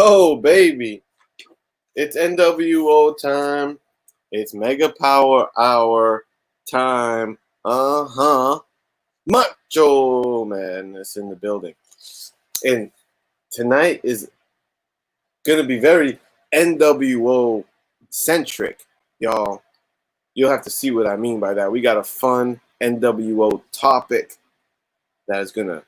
Oh, baby. It's NWO time. It's Mega Power Hour time. Macho Madness in the building. And tonight is going to be very NWO centric, y'all. You'll have to see what I mean by that. We got a fun NWO topic that is going to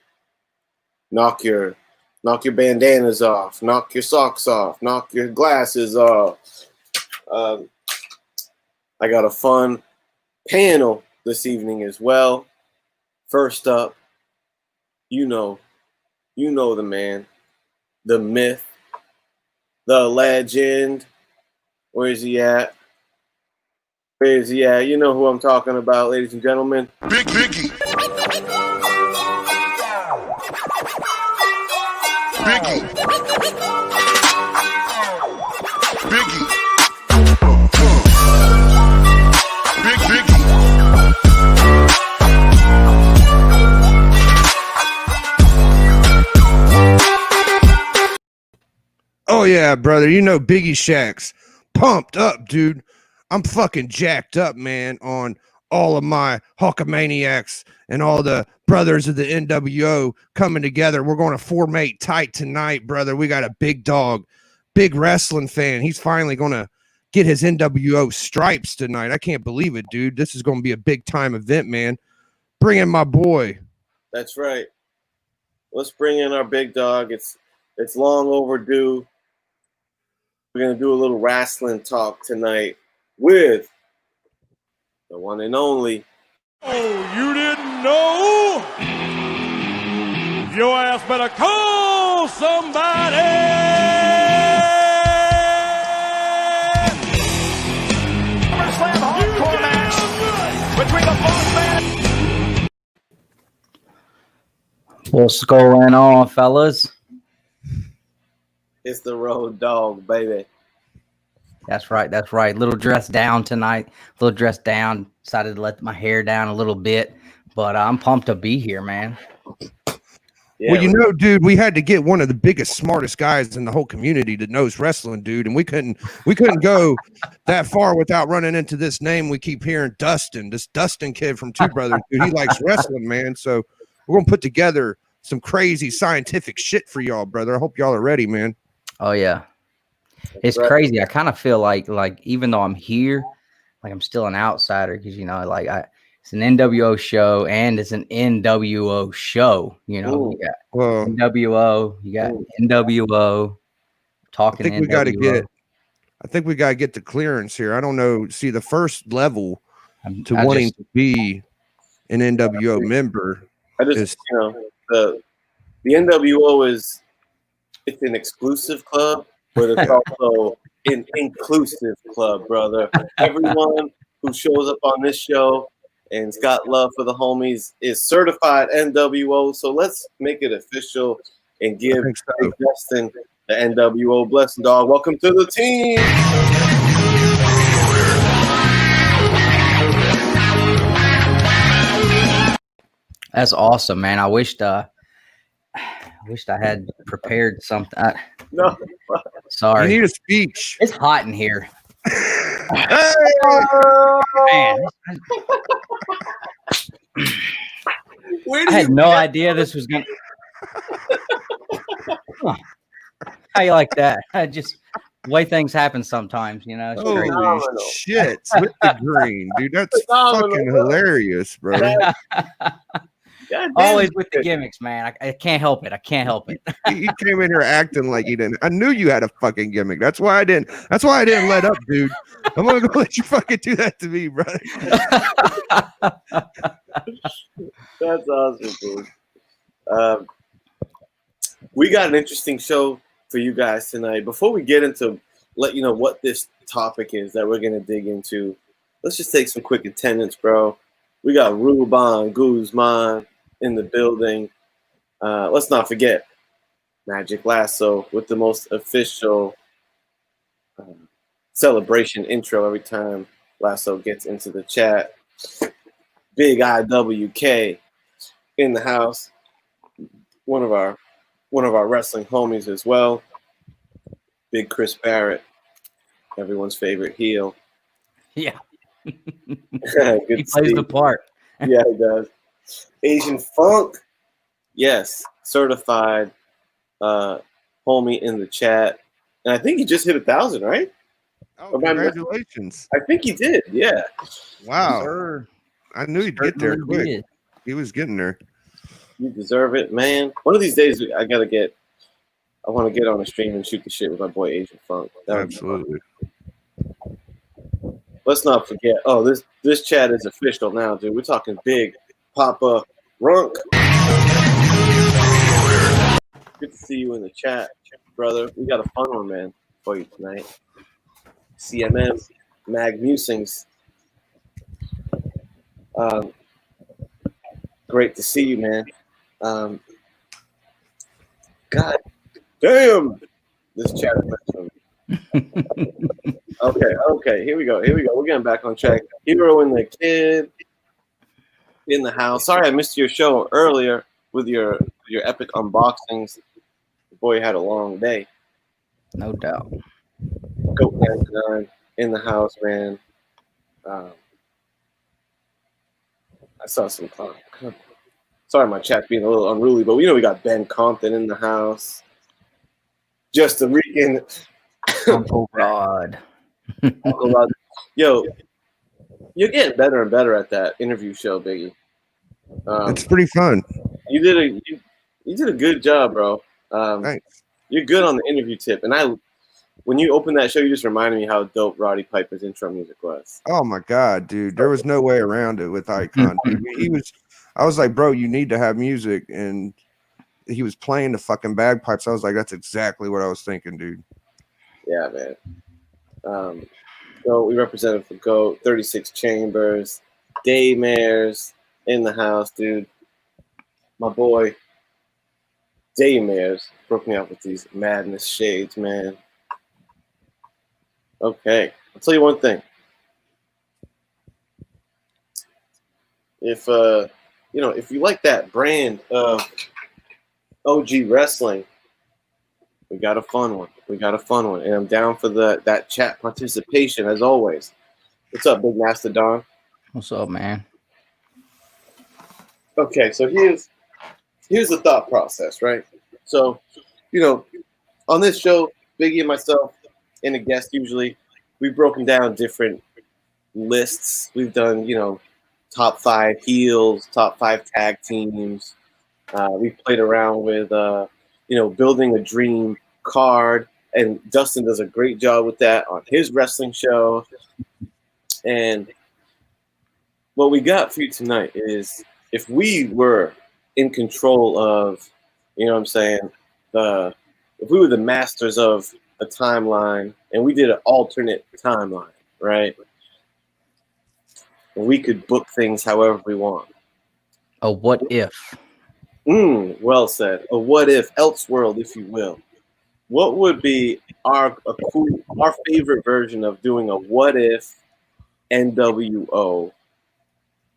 knock your bandanas off, knock your socks off, knock your glasses off. I got a fun panel this evening as well. First up, you know the man, the myth, the legend. Where is he at? Where is he at? You know who I'm talking about, ladies and gentlemen. Big Biggie. Biggie. Biggie. Big Biggie. Oh yeah, brother. You know Biggie Shack's pumped up, dude. I'm fucking jacked up, man, on all of my Hulkamaniacs and all the brothers of the NWO coming together. We're going to formate tight tonight, brother. We got a big dog, big wrestling fan. He's finally going to get his NWO stripes tonight. I can't believe it, dude. This is going to be a big time event, man. Bring in my boy. That's right. Let's bring in our big dog. It's long overdue. We're going to do a little wrestling talk tonight with the one and only. Oh, you didn't know? Your ass better call somebody. SummerSlam hardcore match between the Boss Man. What's going on, fellas? It's the Road Dog, baby. That's right. That's right. Little dressed down tonight. Little dressed down. Decided to let my hair down a little bit, but I'm pumped to be here, man. Yeah, well, you know, dude, we had to get one of the biggest, smartest guys in the whole community that knows wrestling, dude, and we couldn't go that far without running into this name we keep hearing, Dustin. This Dustin kid from Two Brothers, dude. He likes wrestling, man. So we're gonna put together some crazy scientific shit for y'all, brother. I hope y'all are ready, man. Oh yeah. It's crazy. I kind of feel like even though I'm here, like I'm still an outsider because it's an NWO show and it's an NWO show. You know, you got NWO, you got NWO talking. I think we gotta get the clearance here. I don't know. See, the first level to be an NWO member. The NWO it's an exclusive club, but it's also an inclusive club, brother. Everyone who shows up on this show and's got love for the homies is certified NWO. So let's make it official and give Dustin the NWO blessing, dog. Welcome to the team. That's awesome, man. I wished I had prepared something. No, sorry. You need a speech. It's hot in here. Hey! Man. I had no idea this was going to. How you like that? Just the way things happen sometimes, you know. It's crazy. Holy shit. With the green, dude. That's fucking hilarious, bro. Always with the gimmicks, man. I can't help it. I can't help it. He came in here acting like he didn't. I knew you had a fucking gimmick. That's why I didn't let up, dude. I'm gonna go let you fucking do that to me, brother. That's awesome, dude. We got an interesting show for you guys tonight. Before we get into let you know what this topic is that we're gonna dig into, let's just take some quick attendance, bro. We got Ruban Guzman in the building. Let's not forget Magic Lasso with the most official celebration intro every time Lasso gets into the chat. Big IWK in the house. One of our wrestling homies as well. Big Chris Barrett, everyone's favorite heel. Yeah. Good He to plays see. the part. Yeah, he does. Asian Funk, yes, certified homie in the chat, and I think he just hit 1,000, right? Oh, Or am I missing- congratulations! I think he did. Yeah. Wow, Sir. I knew he'd get there Certainly quick. did. He was getting there. You deserve it, man. One of these days, I want to get on a stream and shoot the shit with my boy Asian Funk. That would be fun. Absolutely. Let's not forget. Oh, this chat is official now, dude. We're talking big Papa Runk. Good to see you in the chat, brother. We got a fun one, man, for you tonight. CMM, Mag Musings. Great to see you, man. God damn, this chat is messing. Okay. Here we go. We're getting back on track. Hero and the Kid in the house. Sorry I missed your show earlier with your epic unboxings. Boy, had a long day. No doubt. Goat 99 in the house, man. I saw some. Sorry, my chat being a little unruly, but we got Ben Compton in the house. Just a Rican. Uncle Rod. Uncle Rod. Yo, you're getting better and better at that interview show, Biggie. It's pretty fun. You did a good job, bro. Thanks. You're good on the interview tip, and when you opened that show, you just reminded me how dope Roddy Piper's intro music was. Oh my god, dude, there was no way around it with Icon. Dude. I was like, bro, you need to have music, and he was playing the fucking bagpipes. I was like, that's exactly what I was thinking, dude. Yeah, man. So we represented for GOAT, 36 Chambers, Daymares in the house, dude. My boy Daymares broke me out with these madness shades, man. Okay, I'll tell you one thing. If you like that brand of OG wrestling, we got a fun one. And I'm down for that chat participation as always. What's up, Big Mastodon? What's up, man? Okay, so here's the thought process, right? So, on this show, Biggie and myself and a guest usually, we've broken down different lists. We've done, top 5 heels, top 5 tag teams. We've played around with, building a dream card, and Dustin does a great job with that on his wrestling show. And what we got for you tonight is, if we were in control of, if we were the masters of a timeline and we did an alternate timeline, right? We could book things however we want. A what if? Well said. A what if, Elseworld, if you will. What would be our favorite version of doing a what if NWO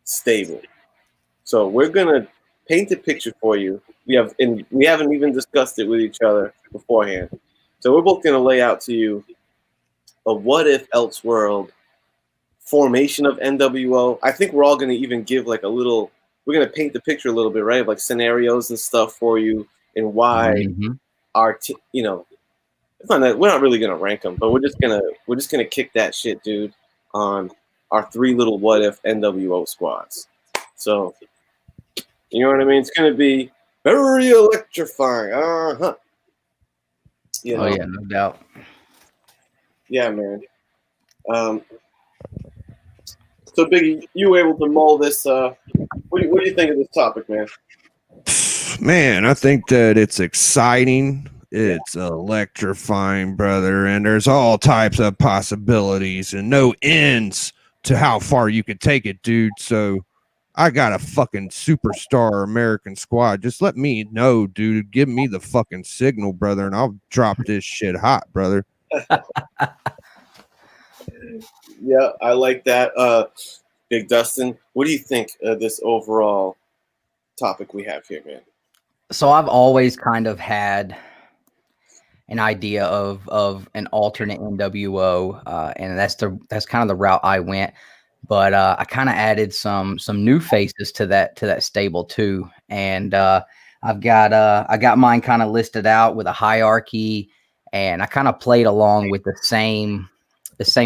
stable? So we're gonna paint a picture for you. We haven't even discussed it with each other beforehand. So we're both gonna lay out to you a what if Elseworld formation of NWO. I think we're all gonna even give like we're gonna paint the picture a little bit, right? Like scenarios and stuff for you and why we're not really gonna rank them, but we're just gonna kick that shit, dude, on our 3 little what if NWO squads. So you know what I mean? It's gonna be very electrifying. Oh yeah, no doubt. Yeah, man. So Biggie, you were able to mull this. What do you think of this topic, man? Man, I think that it's exciting. It's electrifying, brother, and there's all types of possibilities and no ends to how far you can take it, dude. So I got a fucking superstar American squad. Just let me know, dude. Give me the fucking signal, brother, and I'll drop this shit hot, brother. Yeah, I like that. Big Dustin, what do you think of this overall topic we have here, man? So I've always kind of had an idea of an alternate NWO, and that's kind of the route I went. But I kind of added some new faces to that stable too, and I got mine kind of listed out with a hierarchy, and I kind of played along with the same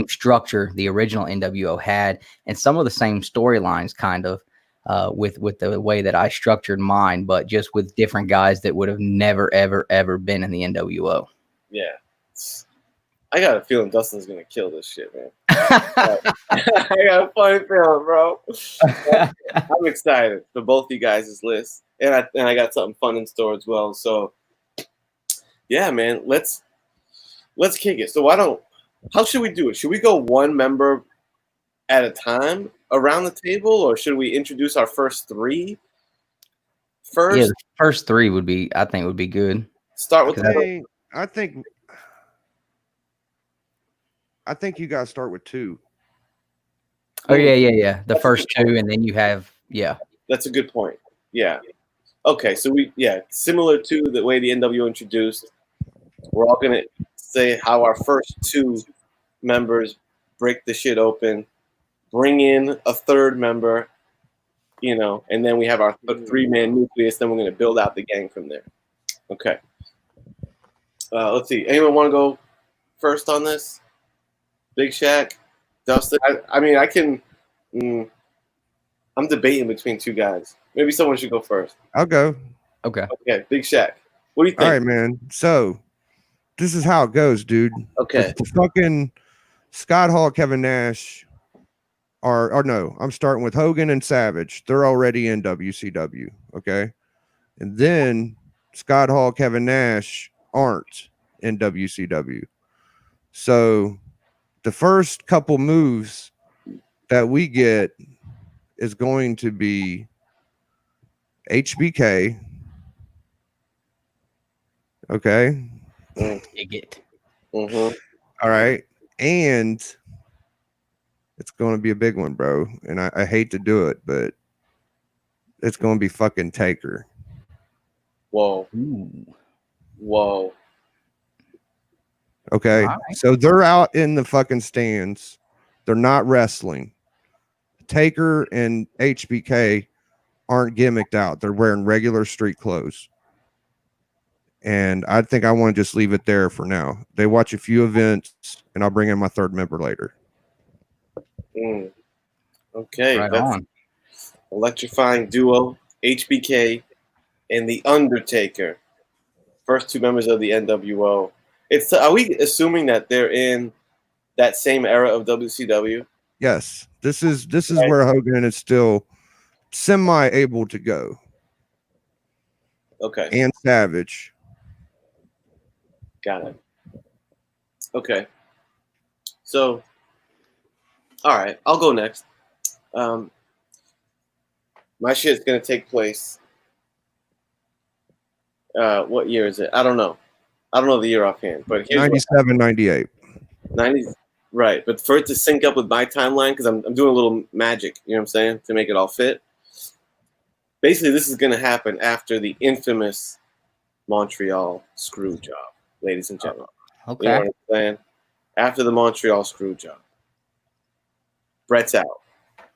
structure the original NWO had, and some of the same storylines, kind of with the way that I structured mine, but just with different guys that would have never ever been in the NWO. Yeah. I got a feeling Dustin's gonna kill this shit, man. I got a funny feeling, bro. I'm excited for both you guys' lists, and I got something fun in store as well. So, yeah, man, let's kick it. So how should we do it? Should we go one member at a time around the table, or should we introduce our first three first? Yeah, the first three would be good. Start with I think you guys start with 2. Oh yeah. The first 2, and then you have That's a good point. Yeah. Okay, so similar to the way the NWO introduced, we're all gonna say how our first 2 members break the shit open, bring in a third member, and then we have our 3-man nucleus. Then we're gonna build out the gang from there. Okay. Let's see. Anyone want to go first on this? Big Shaq, Dustin. I mean, I can. I'm debating between 2 guys. Maybe someone should go first. I'll go. Okay. Okay, Big Shaq. What do you think? All right, man. So this is how it goes, dude. Okay. The fucking Scott Hall, Kevin Nash or no, I'm starting with Hogan and Savage. They're already in WCW. Okay. And then Scott Hall, Kevin Nash aren't in WCW. So the first couple moves that we get is going to be HBK. Okay. Dig it. Mm-hmm. All right. And it's going to be a big one, bro. And I hate to do it, but it's going to be fucking Taker. Whoa. Ooh. Whoa. Okay. All right. So they're out in the fucking stands. They're not wrestling. Taker and HBK aren't gimmicked out. They're wearing regular street clothes. And I think I want to just leave it there for now. They watch a few events, and I'll bring in my third member later. Okay. Right That's on. electrifying duo, HBK and The Undertaker. First 2 members of the NWO. Are we assuming that they're in that same era of WCW? Yes. This is where Hogan is still semi-able to go. Okay. And Savage. Got it. Okay. So, all right, I'll go next. My shit's gonna take place. What year is it? I don't know. I don't know the year offhand, but here's 97, 98. 90s, right? But for it to sync up with my timeline, because I'm doing a little magic, you know what I'm saying, to make it all fit. Basically, this is gonna happen after the infamous Montreal screw job, ladies and gentlemen. Okay. You know what I'm saying? After the Montreal screw job, Brett's out.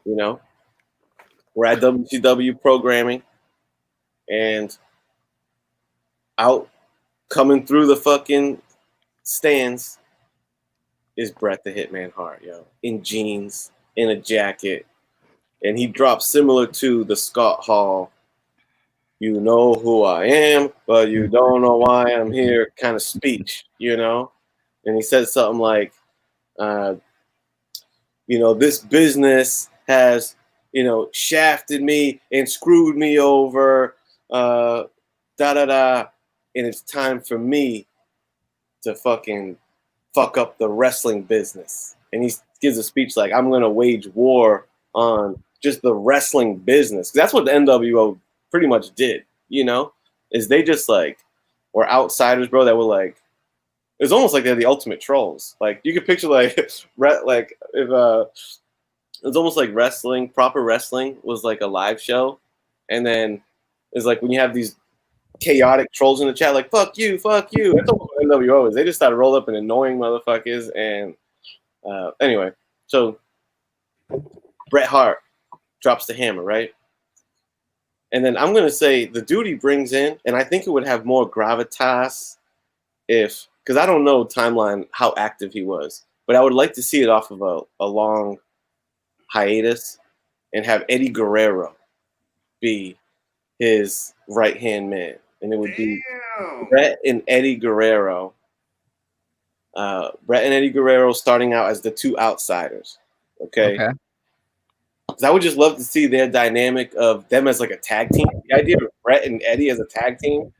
We're at WCW programming, and out coming through the fucking stands is Bret the Hitman Hart, in jeans, in a jacket, and he drops similar to the Scott Hall, "You know who I am, but you don't know why I'm here" kind of speech, And he says something like, this business has, shafted me and screwed me over, and it's time for me to fucking fuck up the wrestling business. And he gives a speech like, "I'm going to wage war on just the wrestling business." 'Cause that's what the NWO pretty much did, is they just were outsiders, bro, that were it was almost like they're the ultimate trolls. Like you could picture if it was almost like wrestling, proper wrestling was like a live show. And then it's like when you have these chaotic trolls in the chat, like, fuck you. That's almost what NWO is they just started roll up and annoying motherfuckers. And anyway, so Bret Hart drops the hammer, right? And then I'm gonna say the dude he brings in, and I think it would have more gravitas if, because I don't know timeline how active he was, but I would like to see it off of a long hiatus and have Eddie Guerrero be his right hand man, and it would be Bret and Eddie Guerrero. Bret and Eddie Guerrero starting out as the two outsiders. Okay. Because I would just love to see their dynamic of them as like a tag team. The idea of Bret and Eddie as a tag team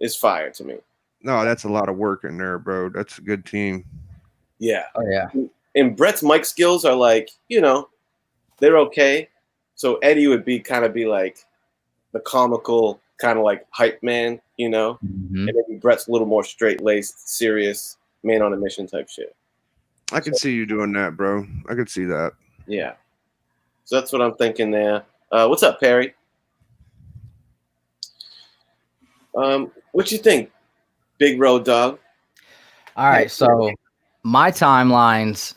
is fire to me. No, that's a lot of work in there, bro. That's a good team. Yeah. Oh yeah. And Bret's mic skills are like, they're okay. So Eddie would be like the comical kind of like hype man, Mm-hmm. and maybe Bret's a little more straight laced, serious, man on a mission type shit. I could see you doing that, bro. I could see that. Yeah. So that's what I'm thinking there. What's up, Perry? What you think, Big Road Dog? All right, so my timelines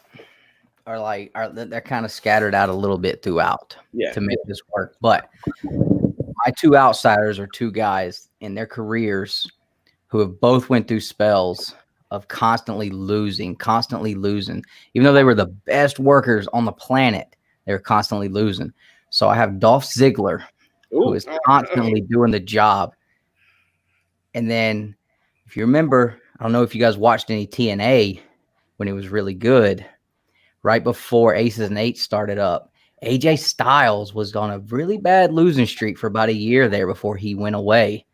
are they're kind of scattered out a little bit throughout to make this work. But my two outsiders are two guys in their careers who have both went through spells of constantly losing. Even though they were the best workers on the planet, they were constantly losing. So I have Dolph Ziggler, who is constantly doing the job. And then, if you remember, I don't know if you guys watched any TNA when it was really good, right before Aces and Eights started up, AJ Styles was on a really bad losing streak for about a year there before he went away.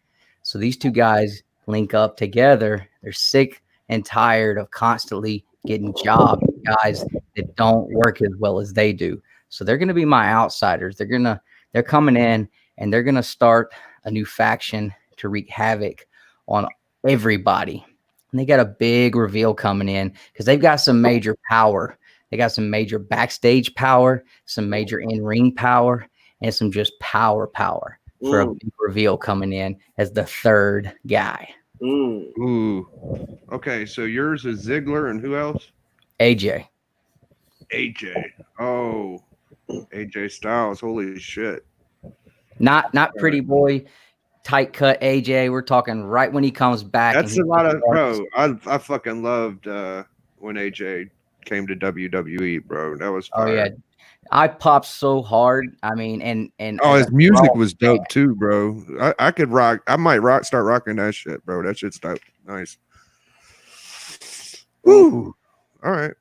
So these two guys link up together. They're sick and tired of constantly getting jobs, guys that don't work as well as they do. So they're going to be my outsiders. They're coming in and they're going to start a new faction to wreak havoc on everybody. And they got a big reveal coming in because they've got some major power. They got some major backstage power, some major in-ring power, and some just power for a big reveal coming in as the third guy. Ooh. Okay, so yours is Ziggler and who else? AJ. Oh, AJ Styles. Holy shit. Not pretty boy, tight cut AJ. We're talking right when he comes back. That's a lot of bro. I fucking loved when AJ came to WWE, bro. That was fire. Oh yeah. I popped so hard. I mean, and his music was dope too, bro. I could rock. I might start rocking that shit, bro. That shit's dope. Nice. Woo. All right.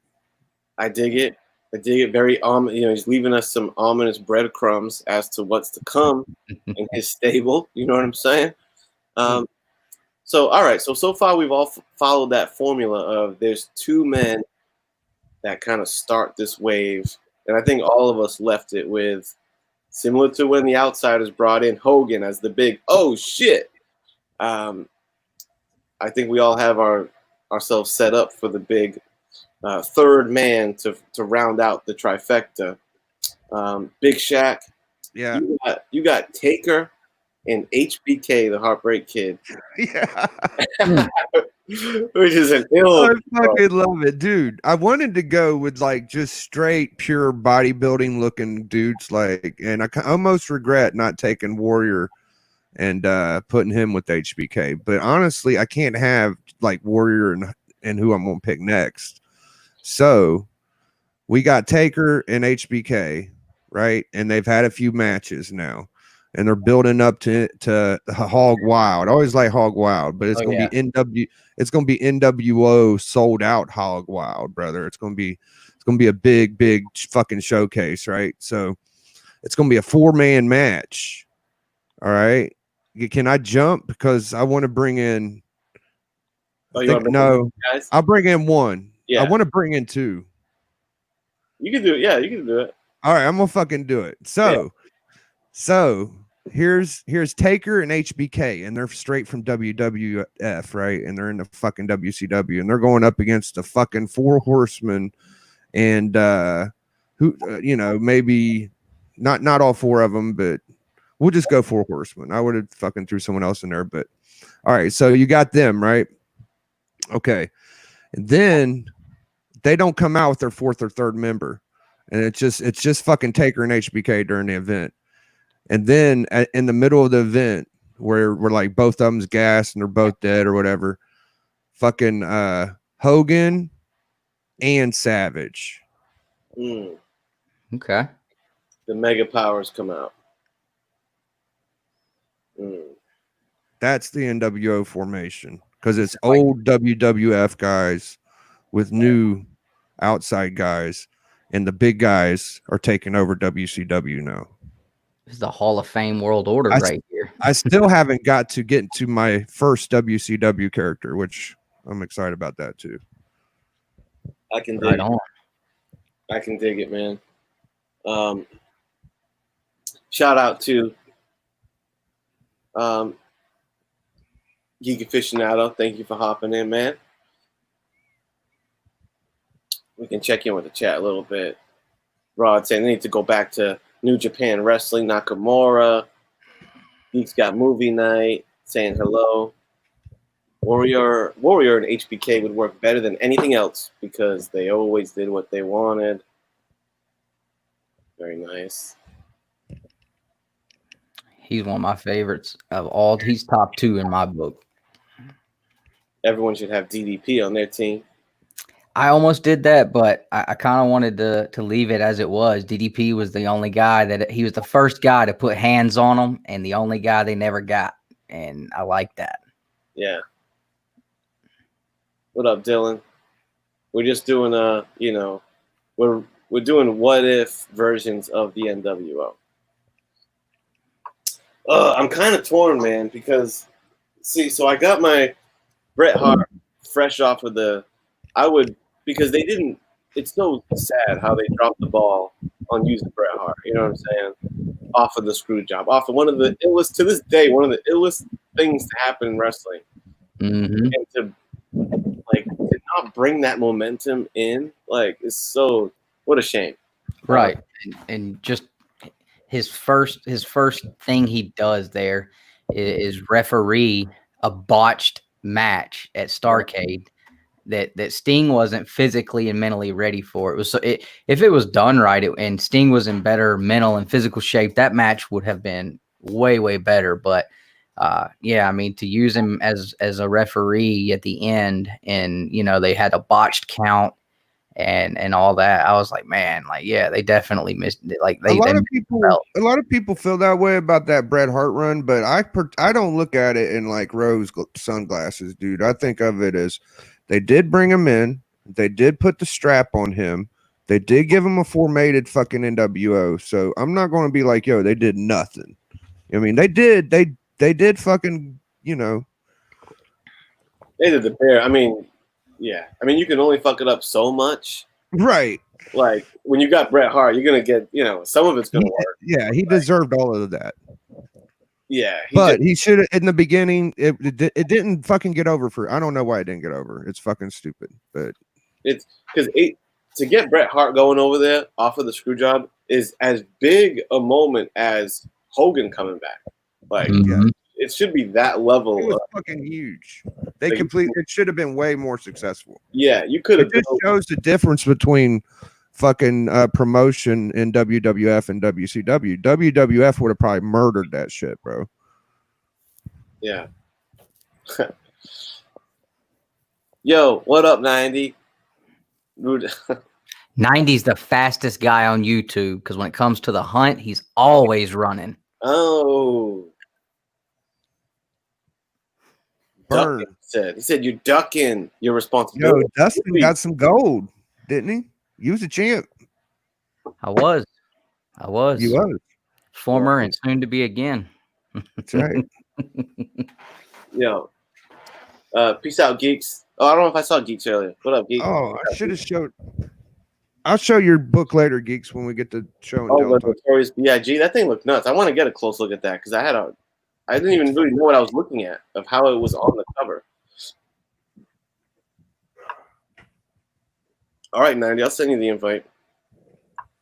I dig it. Very he's leaving us some ominous breadcrumbs as to what's to come in his stable. You know what I'm saying? So all right. So far we've all followed that formula of there's two men that kind of start this wave. And I think all of us left it with, similar to when the Outsiders brought in Hogan as the big, oh shit. I think we all have ourselves set up for the big third man to round out the trifecta. Big Shaq. Yeah. You got Taker and HBK, the Heartbreak Kid. Yeah. Which is an ill. I fucking love it, dude. I wanted to go with like just straight, pure bodybuilding looking dudes, and I almost regret not taking Warrior and putting him with HBK. But honestly, I can't have like Warrior and who I'm gonna pick next. So we got Taker and HBK, right? And they've had a few matches now. And they're building up to Hog Wild. I always like Hog Wild, but it's gonna be It's gonna be NWO sold out Hog Wild, brother. It's gonna be a big fucking showcase, right? So it's gonna be a 4-man match. All right. Can I jump because I want to bring in? I'll bring in one. Yeah, I want to bring in 2. You can do it. Yeah, you can do it. All right, I'm gonna fucking do it. So here's Taker and HBK, and they're straight from WWF, right? And they're in the fucking WCW, and they're going up against the fucking 4 Horsemen, and maybe not all 4 of them, but we'll just go 4 Horsemen. I would have fucking threw someone else in there, but all right. So you got them, right? Okay. And then they don't come out with their fourth or third member. And it's just fucking Taker and HBK during the event. And then in the middle of the event, where we're like both of them's gassed and they're both dead or whatever, fucking Hogan and Savage. Okay. The Mega Powers come out. That's the NWO formation, because it's old WWF guys with new outside guys, and the big guys are taking over WCW now. This is the Hall of Fame World Order right here. I still haven't got to get to my first WCW character, which I'm excited about that too. I can dig it. I can dig it, man. Shout out to Geek Aficionado. Thank you for hopping in, man. We can check in with the chat a little bit. Rod saying they need to go back to New Japan Wrestling, Nakamura. Geeks got movie night, saying hello. Warrior and HBK would work better than anything else because they always did what they wanted. Very nice. He's one of my favorites of all. He's top 2 in my book. Everyone should have DDP on their team. I almost did that, but I kind of wanted to leave it as it was. DDP was the only guy he was the first guy to put hands on them, and the only guy they never got. And I like that. Yeah. What up, Dylan? We're just doing we're doing what if versions of the NWO. I'm kind of torn, man, because so I got my Bret Hart fresh off of because they didn't. It's so sad how they dropped the ball on using Bret Hart. You know what I'm saying? Off of the screw job, off of it was to this day one of the illest things to happen in wrestling, and to not bring that momentum in, is so. What a shame. Right, and just his first thing he does there is referee a botched match at Starrcade that Sting wasn't physically and mentally ready for. If it was done right and Sting was in better mental and physical shape, that match would have been way, way better. But yeah, I mean, to use him as a referee at the end, and they had a botched count and all that, I was like, man, yeah, they definitely missed it. A lot of people feel that way about that Bret Hart run, but I don't look at it in rose sunglasses, dude. I think of it as they did bring him in, they did put the strap on him, they did give him a formatted fucking NWO. So I'm not going to be like, yo, they did nothing. I mean, they did fucking, They did the bare. I mean, yeah. I mean, you can only fuck it up so much. Right. When you got Bret Hart, you're going to get, some of it's going to work. Yeah, he deserved all of that. Yeah. He should have, in the beginning, it didn't fucking get over I don't know why it didn't get over. It's fucking stupid. But it's because to get Bret Hart going over there off of the screw job is as big a moment as Hogan coming back. It should be that level. It was fucking huge. It should have been way more successful. Yeah, you could have. It just shows the difference between fucking promotion in WWF and WCW. WWF would have probably murdered that shit, bro. Yeah. Yo, what up, 90? 90's the fastest guy on YouTube because when it comes to the hunt, he's always running. Oh. Burn. He said you're ducking your responsibility. Yo, Dustin got some gold, didn't he? You was a champ. I was. You was. Former and soon to be again. That's right. Yo. Peace out, geeks. Oh, I don't know if I saw geeks earlier. What up, geeks? Oh, I should have showed. I'll show your book later, geeks, when we get to show. Oh, the Notorious B.I.G. That thing looked nuts. I want to get a close look at that because I didn't even really know what I was looking at of how it was on the cover. All right, 90. I'll send you the invite.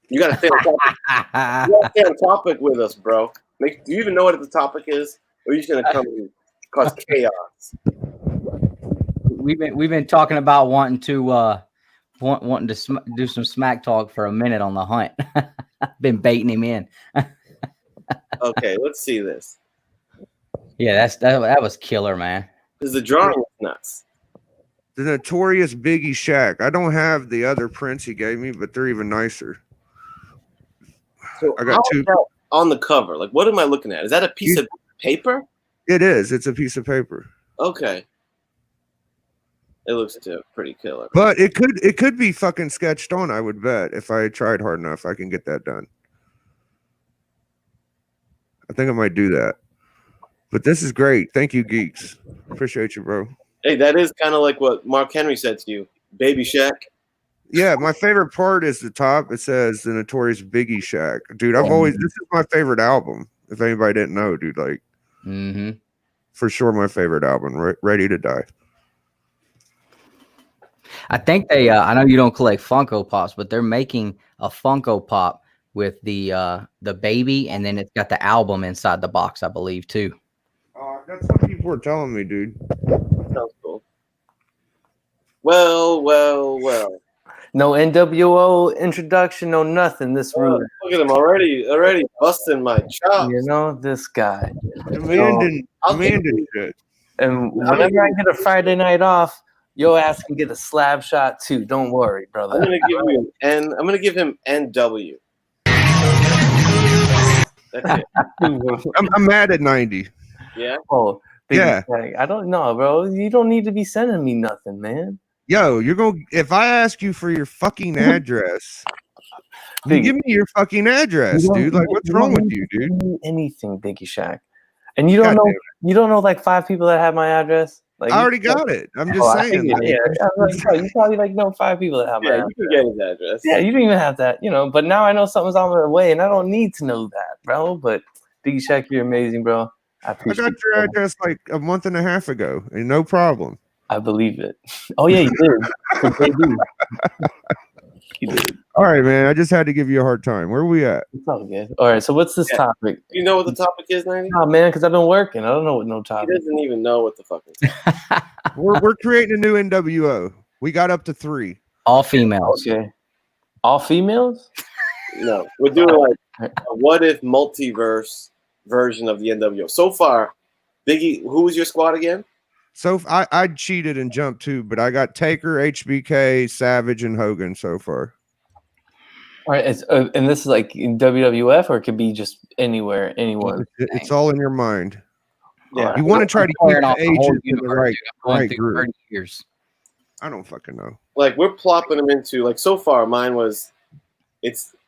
You gotta stay on topic. You gotta stay on topic with us, bro. Do you even know what the topic is, or are you just gonna come and cause chaos? we've been talking about wanting to do some smack talk for a minute on the hunt. Been baiting him in. Okay, let's see this. Yeah, that was killer, man. Because the drawing is nuts. The Notorious Biggie Shack. I don't have the other prints he gave me, but they're even nicer. So I got how two. is that on the cover? Like, what am I looking at? Is that a piece of paper? It is. It's a piece of paper. Okay. It looks pretty killer. But it could be fucking sketched on, I would bet. If I tried hard enough, I can get that done. I think I might do that. But this is great. Thank you, geeks. Appreciate you, bro. Hey, that is kind of like what Mark Henry said to you. Baby Shack. Yeah, my favorite part is the top. It says the Notorious Biggie Shack. Dude, this is my favorite album. If anybody didn't know, dude, like, for sure my favorite album, Ready to Die. I think they, I know you don't collect Funko Pops, but they're making a Funko Pop with the baby, and then it's got the album inside the box, I believe, too. That's what people were telling me, dude. Sounds cool. Well. No NWO introduction, no nothing. This room. Look at him already busting my chops. You know, this guy. Demanding shit. And whenever I get a Friday night off, your ass can get a slab shot too. Don't worry, brother. I'm gonna give him NW. That's it. I'm mad at 90. Yeah. Oh, Yeah. I don't know, bro. You don't need to be sending me nothing, man. Yo, if I ask you for your fucking address, you give me your fucking address, dude. Like, what's wrong with you, dude? Anything, Biggie Shack. And you don't know like 5 people that have my address? Like, I already got it. I'm just saying. Yeah, you probably like know 5 people that have my address. You can get his address. Yeah, you didn't even have that, But now I know something's on the way, and I don't need to know that, bro. But Biggie Shack, you're amazing, bro. I got your address like a month and a half ago, and no problem. I believe it. Oh yeah, you did. They do. You did. All right, man. I just had to give you a hard time. Where are we at? It's all good. All right. So what's this topic? Do you know what the topic is, 90? Oh man, because I've been working. I don't know what no topic. He doesn't even know what the fuck it is. We're creating a new NWO. We got up to 3. All females. Okay. All females? No, we're doing like a what if multiverse version of the NWO. So far, Biggie, who was your squad again? So I cheated and jumped too, but I got Taker, HBK, Savage, and Hogan so far. All right, and this is like in WWF, or it could be just anywhere, anyone. It's all in your mind. Yeah, you want to try to keep the ages in the right group. 30 years. I don't fucking know. Like, we're plopping them into, like, so far mine was,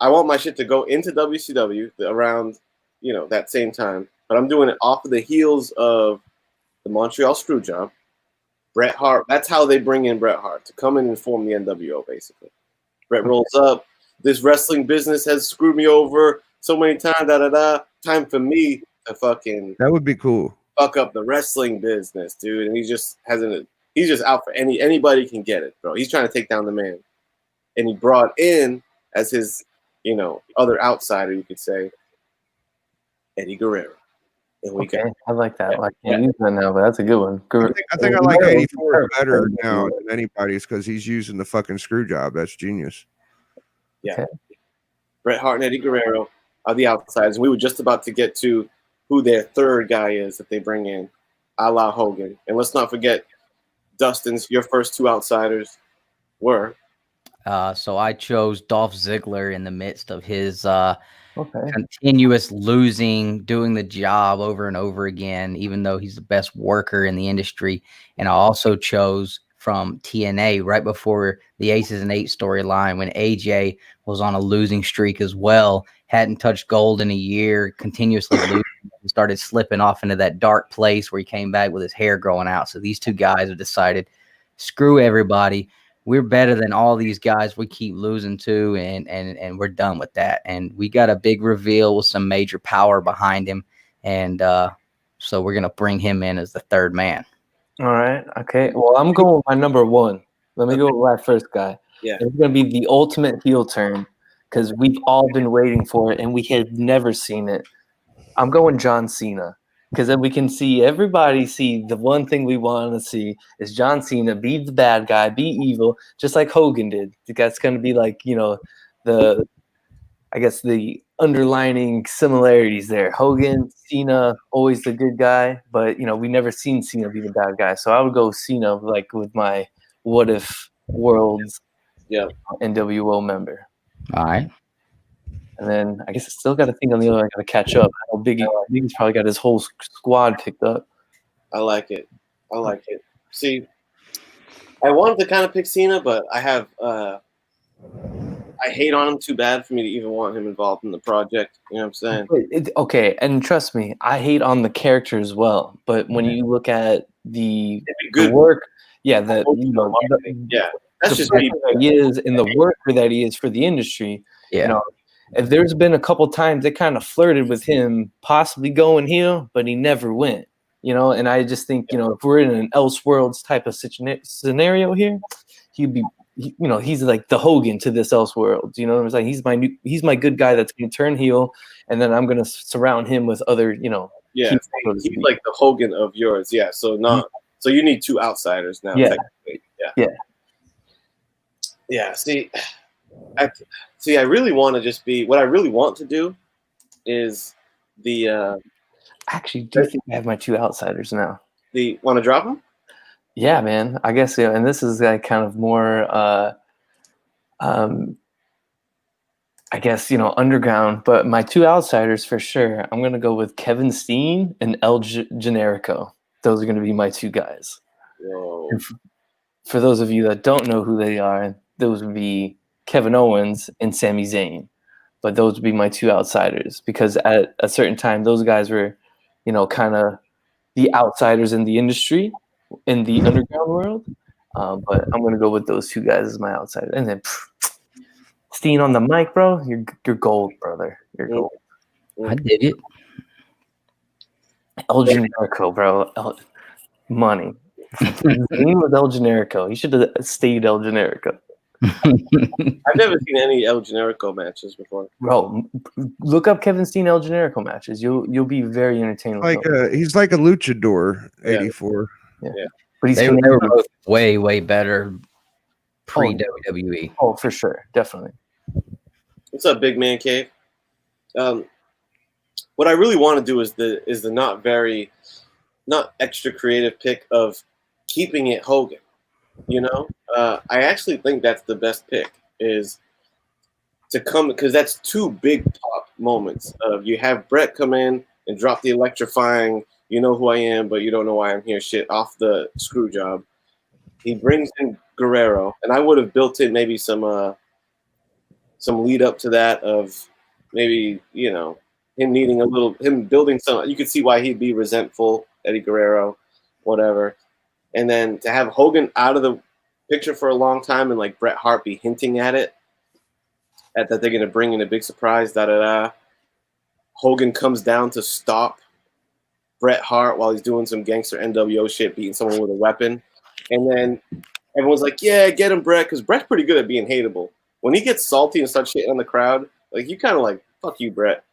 I want my shit to go into WCW around, that same time, but I'm doing it off of the heels of the Montreal Screwjob, Bret Hart. That's how they bring in Bret Hart, to come in and form the NWO, basically. Bret rolls up. This wrestling business has screwed me over so many times. Time for me to fucking. That would be cool. Fuck up the wrestling business, dude. And he just hasn't. He's just out for anybody can get it, bro. He's trying to take down the man, and he brought in as his, other outsider, you could say, Eddie Guerrero. And we got. I like that. I can't use that now, but that's a good one. I think I like 84 better now than anybody's because he's using the fucking screw job. That's genius. Yeah. Okay. Bret Hart and Eddie Guerrero are the outsiders. We were just about to get to who their third guy is that they bring in, a la Hogan. And let's not forget, Dustin's, your first 2 outsiders were. So I chose Dolph Ziggler in the midst of his continuous losing, doing the job over and over again, even though he's the best worker in the industry. And I also chose from TNA right before the Aces and 8 storyline when AJ was on a losing streak as well, hadn't touched gold in a year, continuously losing, and started slipping off into that dark place where he came back with his hair growing out. So these 2 guys have decided, screw everybody. We're better than all these guys we keep losing to, and we're done with that. And we got a big reveal with some major power behind him, and so we're going to bring him in as the third man. All right. Okay. Well, I'm going with my number 1. Let me go with my first guy. Yeah. It's going to be the ultimate heel turn because we've all been waiting for it, and we had never seen it. I'm going John Cena. Because then we can see everybody see the one thing we want to see is John Cena be the bad guy, be evil, just like Hogan did. That's going to be like, the underlining similarities there. Hogan, Cena, always the good guy, but we never seen Cena be the bad guy. So I would go Cena like with my What If Worlds NWO member. All right. And then I guess I still got to think on the other. I got to catch up. I know Biggie's probably got his whole squad picked up. I like it. See, I wanted to kind of pick Cena, but I have I hate on him too bad for me to even want him involved in the project. You know what I'm saying? Okay, and trust me, I hate on the character as well. But when you look at the work, that's just me. He is in the worker that he is for the industry. Yeah. If there's been a couple times they kind of flirted with him possibly going heel, but he never went. And I just think if we're in an Elseworlds type of scenario here, he'd be. He's like the Hogan to this Elseworlds. You know what I'm saying? He's my good guy that's going to turn heel, and then I'm going to surround him with other, he's like the Hogan of yours. Yeah. So so you need two outsiders now. Yeah. Yeah. See, I really want to just be. What I really want to do is the. Actually, do think I have my two outsiders now? Want to drop them? Yeah, man. I guess and this is like kind of more, I guess underground. But my two outsiders for sure. I'm gonna go with Kevin Steen and El Generico. Those are gonna be my two guys. For those of you that don't know who they are, those would be Kevin Owens and Sami Zayn. But those would be my two outsiders because at a certain time, those guys were, kind of the outsiders in the industry. In the underground world, but I'm gonna go with those two guys as my outsider, and then Steen on the mic, bro. You're gold, brother. You're gold. I dig it. El Generico, bro. Money. Steen with El Generico. He should have stayed El Generico. I've never seen any El Generico matches before. Bro, look up Kevin Steen El Generico matches. You'll be very entertained. He's like a luchador. 84. Yeah. But they were both way, way better pre-WWE. Oh, for sure. Definitely. What's up, Big Man Cave? What I really want to do is the not extra creative pick of keeping it Hogan. I actually think that's the best pick is to come because that's two big pop moments. You have Brett come in and drop the electrifying "You know who I am, but you don't know why I'm here" shit off the screw job. He brings in Guerrero, and I would have built in maybe some lead up to that of maybe him needing him building some. You could see why he'd be resentful, Eddie Guerrero, whatever, and then to have Hogan out of the picture for a long time and like Bret Hart be hinting at it, that they're gonna bring in a big surprise. Hogan comes down to stop Bret Hart while he's doing some gangster NWO shit, beating someone with a weapon. And then everyone's like, yeah, get him, Bret, because Bret's pretty good at being hateable. When he gets salty and starts shitting on the crowd, like you kind of like, fuck you, Bret.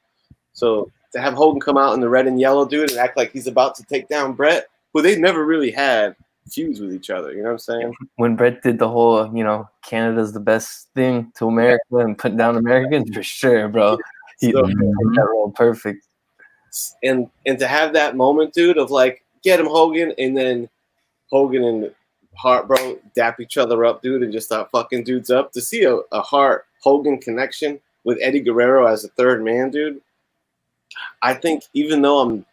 So to have Hogan come out in the red and yellow, dude, and act like he's about to take down Bret, who they've never really had feuds with each other. You know what I'm saying? When Bret did the whole, Canada's the best thing to America and put down Americans, for sure, bro. He did that role perfect. And to have that moment, dude, of like, get him, Hogan, and then Hogan and Hart, bro, dap each other up, dude, and just start fucking dudes up. To see a Hart-Hogan connection with Eddie Guerrero as a third man, dude, I think even though I'm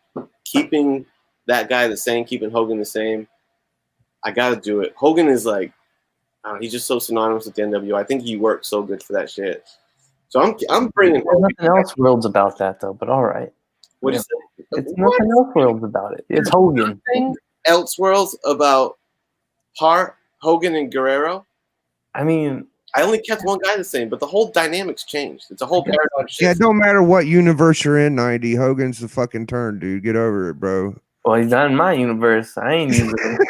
keeping that guy the same, keeping Hogan the same, I got to do it. Hogan is like, he's just so synonymous with the NWO. I think he worked so good for that shit. So I'm bringing. There's nothing else worlds about that, though, but all right. What do you say? It's nothing else worlds about it. It's Hogan. Elseworlds about Hart, Hogan, and Guerrero? I mean, I only kept one guy the same, but the whole dynamic's changed. It's a whole paradigm shift. Yeah, it don't matter what universe you're in, 90. Hogan's the fucking turn, dude. Get over it, bro. Well, he's not in my universe. I ain't using it.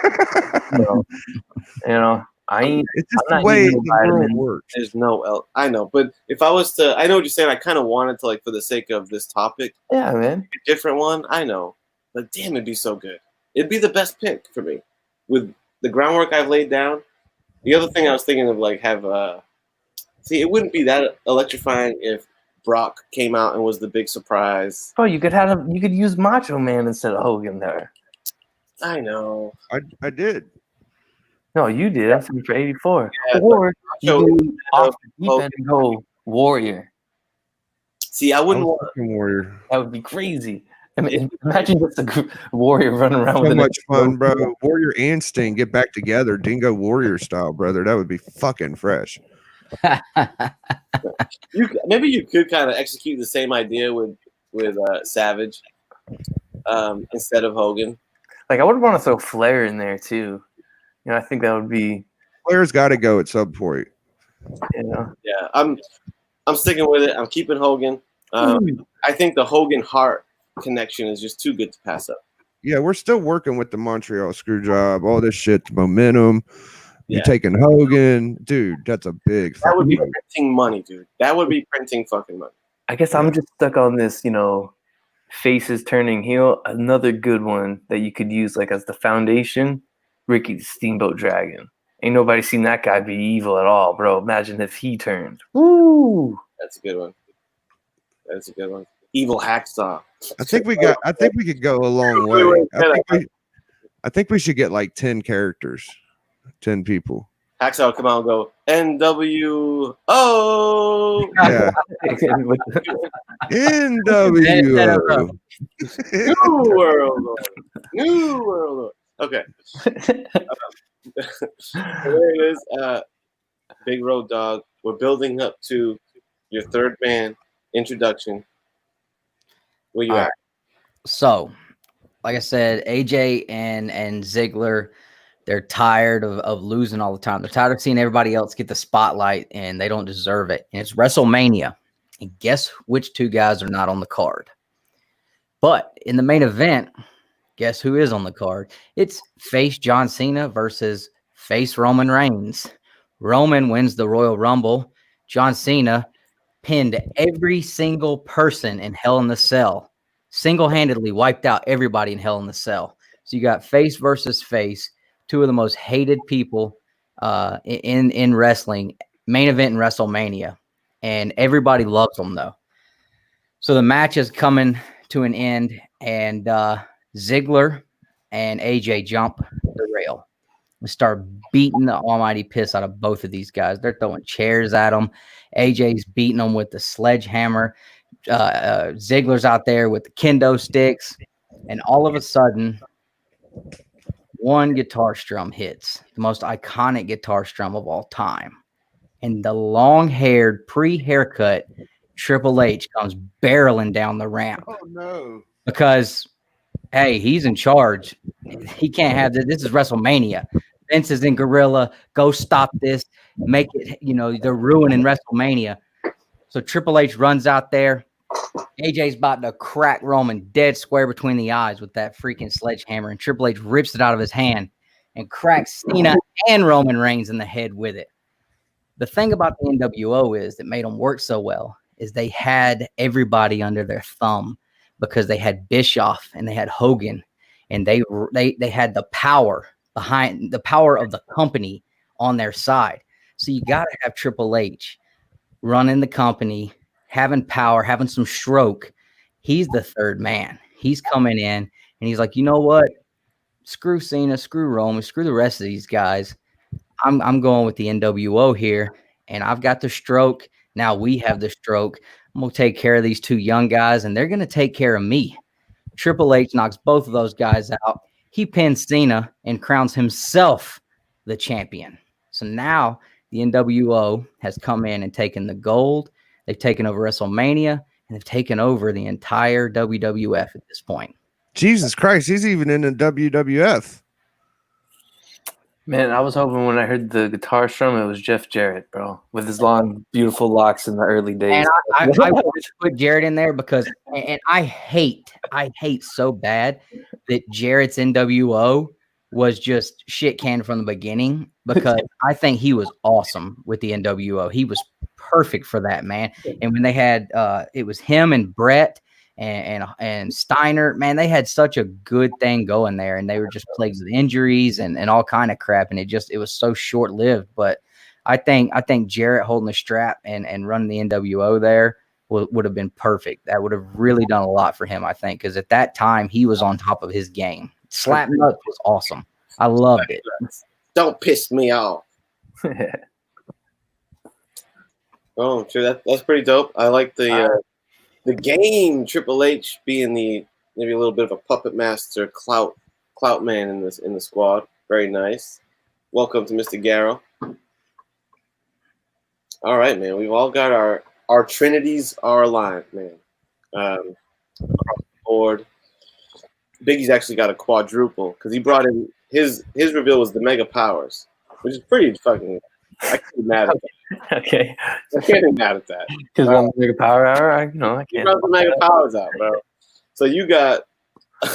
I ain't. It's just the way the world works. There's no I know, but if I was to, I know what you're saying. I kind of wanted to, like, for the sake of this topic, yeah, man, a different one. I know, But damn, it'd be so good. It'd be the best pick for me with the groundwork I've laid down. The other thing I was thinking of, like, see, it wouldn't be that electrifying if Brock came out and was the big surprise. Bro, you could use Macho Man instead of Hogan there. I know. I did. No, you did. I'm saying for 84. Yeah, or Macho- you do off the deep Hogan. end and go Warrior. See, I wouldn't want. Warrior. That would be crazy. I mean, imagine just a Warrior running around with So an much fun, bro. Warrior and Sting get back together, Dingo Warrior style, brother. That would be fucking fresh. Maybe you could kind of execute the same idea with Savage instead of Hogan. Like, I would want to throw Flair in there too. You know, I think that would be. Flair's got to go at some point. You know. Yeah, I'm sticking with it. I'm keeping Hogan. I think the Hogan Hart connection is just too good to pass up. Yeah, we're still working with the Montreal screw job, all this shit, the momentum. Yeah. You're taking Hogan, dude. That's a big. That would be move. printing money, dude. That would be printing fucking money. I guess I'm just stuck on this, you know, faces turning heel. Another good one that you could use like as the foundation, Ricky the Steamboat Dragon. Ain't nobody seen that guy be evil at all, bro. Imagine if he turned. Woo! That's a good one. That's a good one. Evil Hacksaw. I think we could go a long way. I think we should get like 10 characters, 10 people. Hacksaw would come out and go NWO. Yeah. NWO. New World Order. New World Order. Okay. So there it is. Big Road Dog. We're building up to your third man introduction. Where you at? So, like I said, AJ and Ziggler, they're tired of losing all the time. They're tired of seeing everybody else get the spotlight, and they don't deserve it. And it's WrestleMania. And guess which two guys are not on the card? But in the main event, guess who is on the card? It's face John Cena versus face Roman Reigns. Roman wins the Royal Rumble. John Cena pinned every single person in Hell in the Cell. Single-handedly wiped out everybody in Hell in the Cell. So you got face versus face, two of the most hated people in wrestling, main event in WrestleMania. And everybody loves them, though. So the match is coming to an end, and Ziggler and AJ jump the rail and start beating the almighty piss out of both of these guys. They're throwing chairs at them. AJ's beating them with the sledgehammer. Ziggler's out there with the kendo sticks. And all of a sudden, one guitar strum hits, the most iconic guitar strum of all time. And the long-haired, pre-haircut Triple H comes barreling down the ramp. Oh, no. Because, hey, he's in charge. He can't have this. This is WrestleMania. Vince is in Gorilla. Go stop this. Make it, they're ruining WrestleMania. So Triple H runs out there. AJ's about to crack Roman dead square between the eyes with that freaking sledgehammer. And Triple H rips it out of his hand and cracks Cena and Roman Reigns in the head with it. The thing about the NWO is that made them work so well is they had everybody under their thumb because they had Bischoff and they had Hogan, and they had the power behind the power of the company on their side. So you got to have Triple H running the company, having power, having some stroke. He's the third man. He's coming in and he's like, you know what? Screw Cena, screw Roman, screw the rest of these guys. I'm going with the NWO here, and I've got the stroke. Now we have the stroke. I'm going to take care of these two young guys, and they're going to take care of me. Triple H knocks both of those guys out. He pins Cena and crowns himself the champion. So now the NWO has come in and taken the gold. They've taken over WrestleMania, and they've taken over the entire WWF at this point. Jesus Christ, he's even in the WWF. Man, I was hoping when I heard the guitar strum, it was Jeff Jarrett, bro, with his long, beautiful locks in the early days. And I would put Jarrett in there because, and I hate so bad that Jarrett's NWO was just shit canned from the beginning, because I think he was awesome with the NWO. He was perfect for that, man. And when they had, it was him and Brett and Steiner, man, they had such a good thing going there, and they were just plagued with injuries and all kind of crap, and it was so short lived. But I think Jarrett holding the strap and running the NWO there would have been perfect. That would have really done a lot for him, I think, because at that time he was on top of his game. Slap Nuts was awesome. I loved it. Don't piss me off. Oh, sure, that's pretty dope. I like the game Triple H being maybe a little bit of a puppet master, clout man in the squad. Very nice. Welcome to Mr. Garrow. All right, man. We've all got our trinities are aligned, man. Across the board. Biggie's actually got a quadruple because he brought in his reveal was the Mega Powers, which is pretty fucking. I can't be mad at that. Okay. I can't be mad at that. Because one Mega Power Hour, I He can't. brought the Mega Powers out, bro. So you got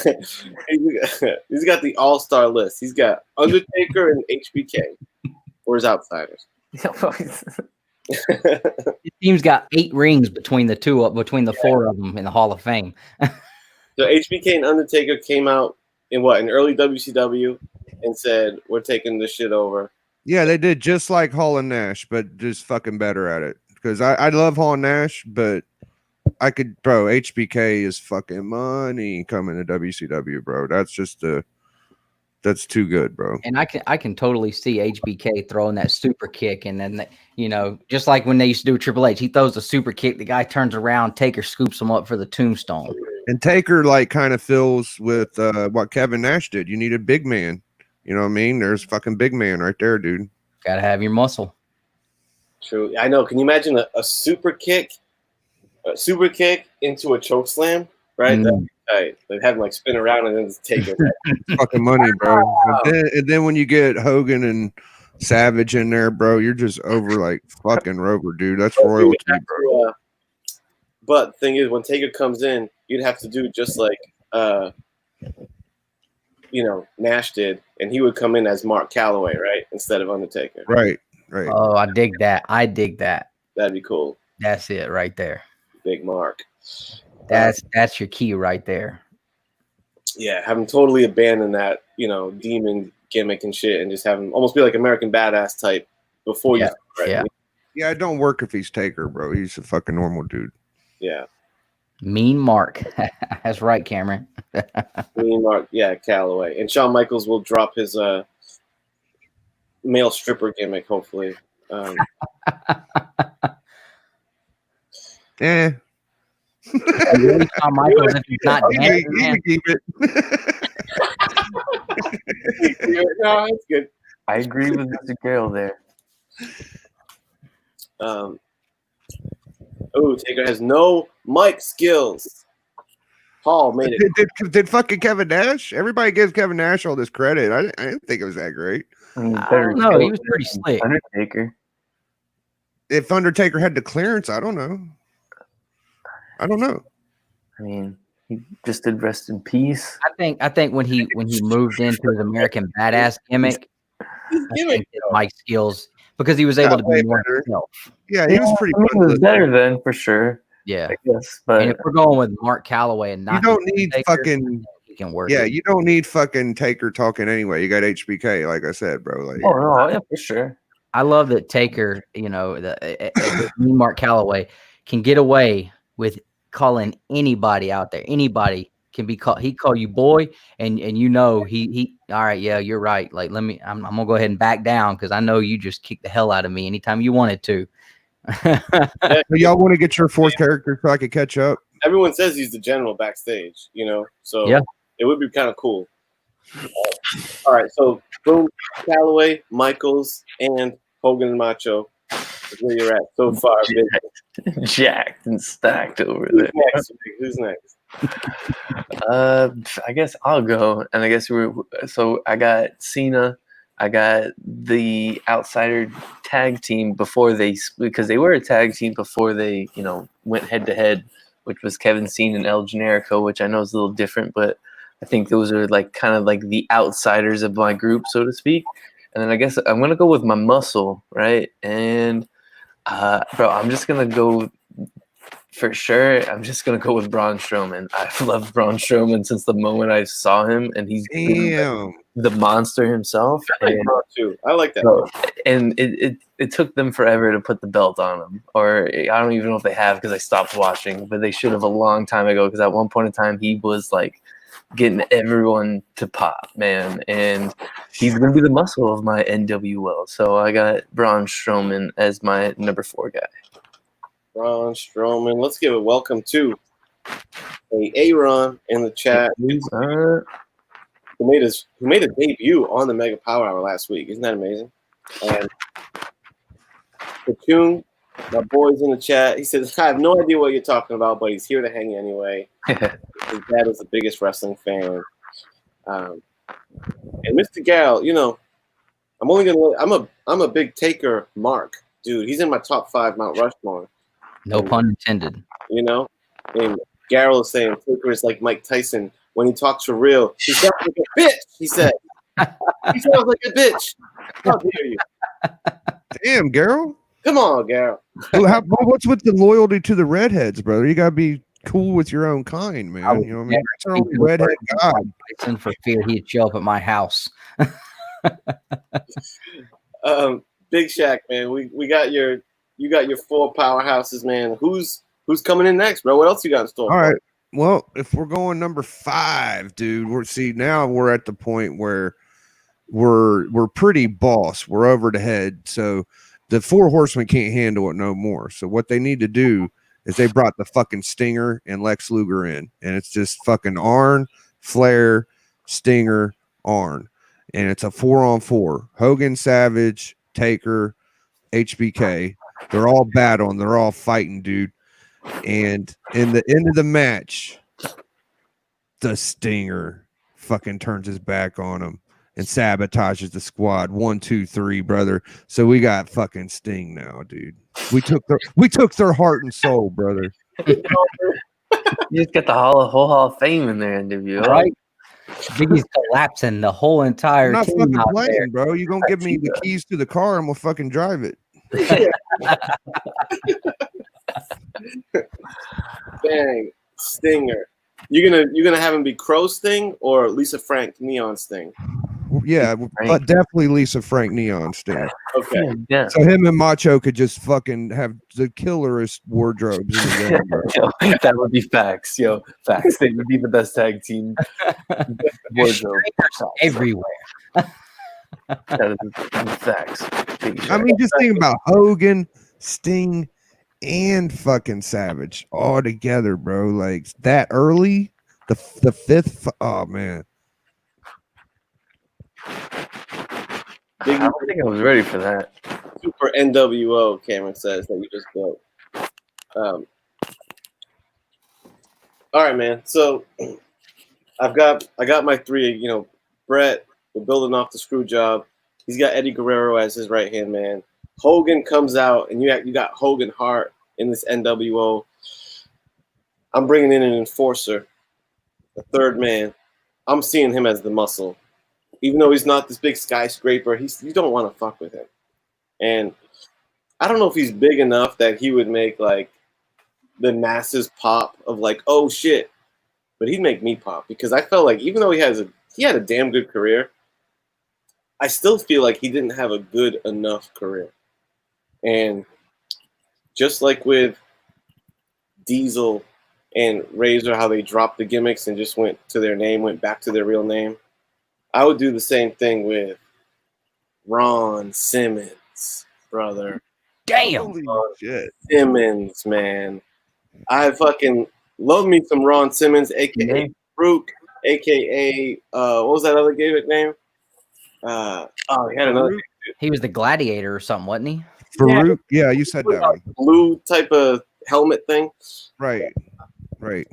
he's got the all-star list. He's got Undertaker and HBK or his outsiders. His team's got 8 rings between the 4 of them in the Hall of Fame. So HBK and Undertaker came out in early WCW and said, "We're taking this shit over." Yeah, they did just like Hall and Nash, but just fucking better at it. Because I love Hall and Nash, but HBK is fucking money coming to WCW, bro. That's too good, bro. And I can totally see HBK throwing that super kick, and then just like when they used to do Triple H, he throws the super kick, the guy turns around, Taker scoops him up for the tombstone. And Taker kind of fills with what Kevin Nash did. You need a big man. You know what I mean? There's fucking big man right there, dude. Gotta have your muscle. True. I know. Can you imagine a super kick? A super kick into a choke slam, right? They'd have him spin around and then just take it. Fucking money, bro. And then when you get Hogan and Savage in there, bro, you're just over like fucking Rover, dude. That's royalty, bro. But the thing is, when Taker comes in, you'd have to do just like Nash did, and he would come in as Mark Calloway, right, instead of Undertaker. Right. Oh, I dig that. That'd be cool. That's it right there. Big Mark. That's your key right there. Yeah, have him totally abandon that, demon gimmick and shit, and just have him almost be like American Badass type before you. Yeah. Yeah, it don't work if he's Taker, bro. He's a fucking normal dude. Yeah. Mean Mark. That's right, Cameron. Mean Mark, yeah, Calloway. And Shawn Michaels will drop his male stripper gimmick, hopefully. Yeah. Really, Shawn Michaels, if he's not dancing, man. Keep it. No, that's good. I agree with Mr. Carroll there. Taker has no mic skills. Paul made it. Did fucking Kevin Nash? Everybody gives Kevin Nash all this credit. I didn't think it was that great. I don't know. He was pretty slick. Undertaker. If Undertaker had the clearance, I don't know. I mean, he just did rest in peace. I think when he moved into his American Badass gimmick, I think his mic skills, because he was able to be more himself. Yeah, he was pretty He was better then, for sure. Yeah, I guess. But and if we're going with Mark Calloway and not, you don't need Taker, fucking. he can work. Yeah, you don't need fucking Taker talking anyway. You got HBK, like I said, bro. Like, oh no, yeah, for sure. I love that Taker, Mark Calloway can get away with calling anybody out there. Anybody can be called. He call you boy, and he. All right, yeah, you're right. Like, I'm gonna go ahead and back down because I know you just kicked the hell out of me anytime you wanted to. So y'all want to get your fourth character so I could catch up? Everyone says he's the general backstage, so yeah. It would be kind of cool. All right, so boom, Calloway, Michaels, and Hogan and Macho. That's where you're at so far. Jacked and stacked over there. Who's next? I guess I'll go, and I guess so I got Cena. I got the outsider tag team because they were a tag team before they, went head to head, which was Kevin Steen and El Generico, which I know is a little different, but I think those are kind of the outsiders of my group, so to speak. And then I guess I'm gonna go with my muscle, right? And bro, I'm just gonna go For sure, I'm just gonna go with Braun Strowman. I've loved Braun Strowman since the moment I saw him, and he's been Damn. the monster himself. I like And, Braun too. I like that. so- and it took them forever to put the belt on him, or I don't even know if they have because I stopped watching, but they should have a long time ago. Because at one point in time, he was like getting everyone to pop, man, and he's gonna be the muscle of my NWO. So I got Braun Strowman as my number 4 guy. Braun Strowman. Let's give a welcome to Aaron in the chat. Who made a debut on the Mega Power Hour last week. Isn't that amazing? And Platoon, my boy's in the chat. He says, I have no idea what you're talking about, but he's here to hang anyway. His dad is the biggest wrestling fan. And Mr. Gal, you know, I'm a big Taker mark, dude. He's in my top 5 Mount Rushmore. No pun intended. You know? And Garrel is saying Taker is like Mike Tyson. When he talks for real, he sounds like a bitch, he said. He sounds like a bitch. How dare you? Damn, girl. Come on, Garrel. What's with the loyalty to the redheads, brother? You gotta be cool with your own kind, man. You know what I mean? That's our only redhead god. Tyson for fear he'd show up at my house. Big Shaq, man. You got your 4 powerhouses, man. Who's coming in next, bro? What else you got in store? All right. Well, if we're going number 5, dude, now we're at the point where we're pretty boss. We're over the head. So the 4 horsemen can't handle it no more. So what they need to do is they brought the fucking Stinger and Lex Luger in, and it's just fucking Arn, Flair, Stinger, Arn, and it's a 4-on-4. Hogan, Savage, Taker, HBK. They're all battling. They're all fighting, dude. And in the end of the match, the Stinger fucking turns his back on him and sabotages the squad. 1, 2, 3, brother. So we got fucking Sting now, dude. We took their heart and soul, brother. You just got the whole Hall of Fame in there, NWO. Right? Biggie's collapsing the whole entire I'm not team fucking out playing, there. bro. You gonna give me the keys to the car and we'll fucking drive it. Dang, Stinger. You're gonna have him be Crow Sting or Lisa Frank Neon Sting? Yeah, but definitely Lisa Frank Neon Sting. Okay. Yeah. So him and Macho could just fucking have the killerest wardrobes in the game, bro. Yo, that would be facts. Yo, facts. They would be the best tag team. Wardrobe. Everywhere. That is facts. I mean, just think about Hogan, Sting, and fucking Savage all together, bro. Like that early, the 5th. Oh man. I don't think I was ready for that. Super NWO, Cameron says that you just built. All right, man. So I got my 3. You know, Brett. We're building off the screw job. He's got Eddie Guerrero as his right hand man. Hogan comes out, and you got Hogan Hart in this NWO. I'm bringing in an enforcer, a 3rd man. I'm seeing him as the muscle. Even though he's not this big skyscraper, you don't want to fuck with him. And I don't know if he's big enough that he would make like the masses pop of like, oh shit. But he'd make me pop because I felt like even though he had a damn good career, I still feel like he didn't have a good enough career. And just like with Diesel and Razor, how they dropped the gimmicks and just went back to their real name, I would do the same thing with Ron Simmons, brother. Damn. Holy shit. Simmons, man. I fucking love me some Ron Simmons, a.k.a. Rook, a.k.a. What was that other gimmick name? He had another. He was the gladiator or something, wasn't he? Farouk? Yeah, you said that one. Blue type of helmet thing. Right.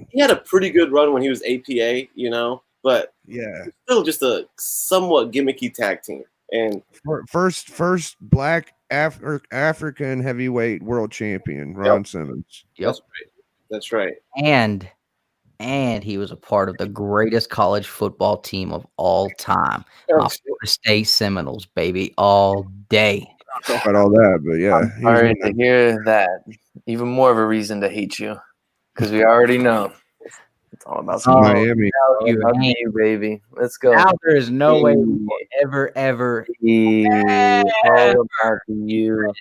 He had a pretty good run when he was APA, you know, but Yeah. still just a somewhat gimmicky tag team. And First black African heavyweight world champion, Ron Simmons. Yep. That's right. And he was a part of the greatest college football team of all time. My Florida State Seminoles, baby, all day. about all that, but yeah. I'm sorry to hear that. Even more of a reason to hate you, because we already know it's all about Miami. You Love ain't. you, baby. Let's go. Now there is no way we will ever All about you.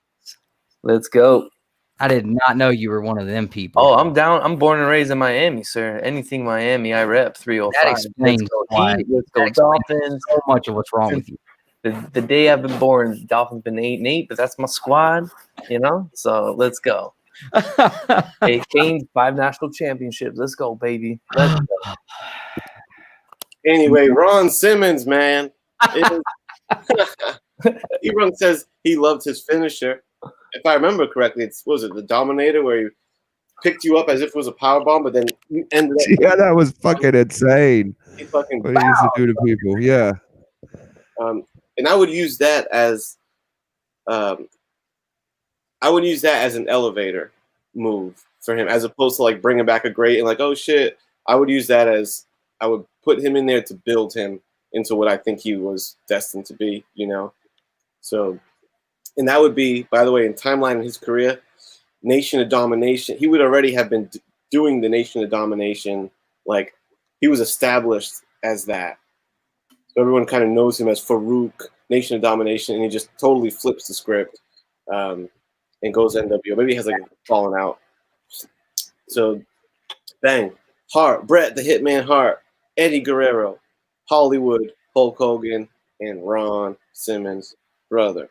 Let's go. I did not know you were one of them people. Oh, I'm down. I'm born and raised in Miami, sir. Anything Miami, I rep 305. That explains Let's go why. Heat. Let's go That explains Dolphins. so much of what's wrong with you. The day I've been born, Dolphins been 8-8, but that's my squad, you know. So let's go. Hey, Kane, 5 national championships. Let's go, baby. Let's go. Anyway, Ron Simmons, man. Ebron says he loved his finisher. If I remember correctly, was it the Dominator where he picked you up as if it was a power bomb, but then you ended up. Yeah, that was fucking insane. He fucking What he used to do to people. Yeah. And I would use that as an elevator move for him, as opposed to like bringing back a great and like, oh shit. I would use that as I would put him in there to build him into what I think he was destined to be, you know. So, and that would be, by the way, in timeline in his career, Nation of Domination. He would already have been doing the Nation of Domination, like he was established as that. So everyone kind of knows him as Farouk, Nation of Domination, and he just totally flips the script and goes NWO. Maybe he has like fallen out. So, bang. Hart, Bret the Hitman Hart, Eddie Guerrero, Hollywood, Hulk Hogan, and Ron Simmons' brother.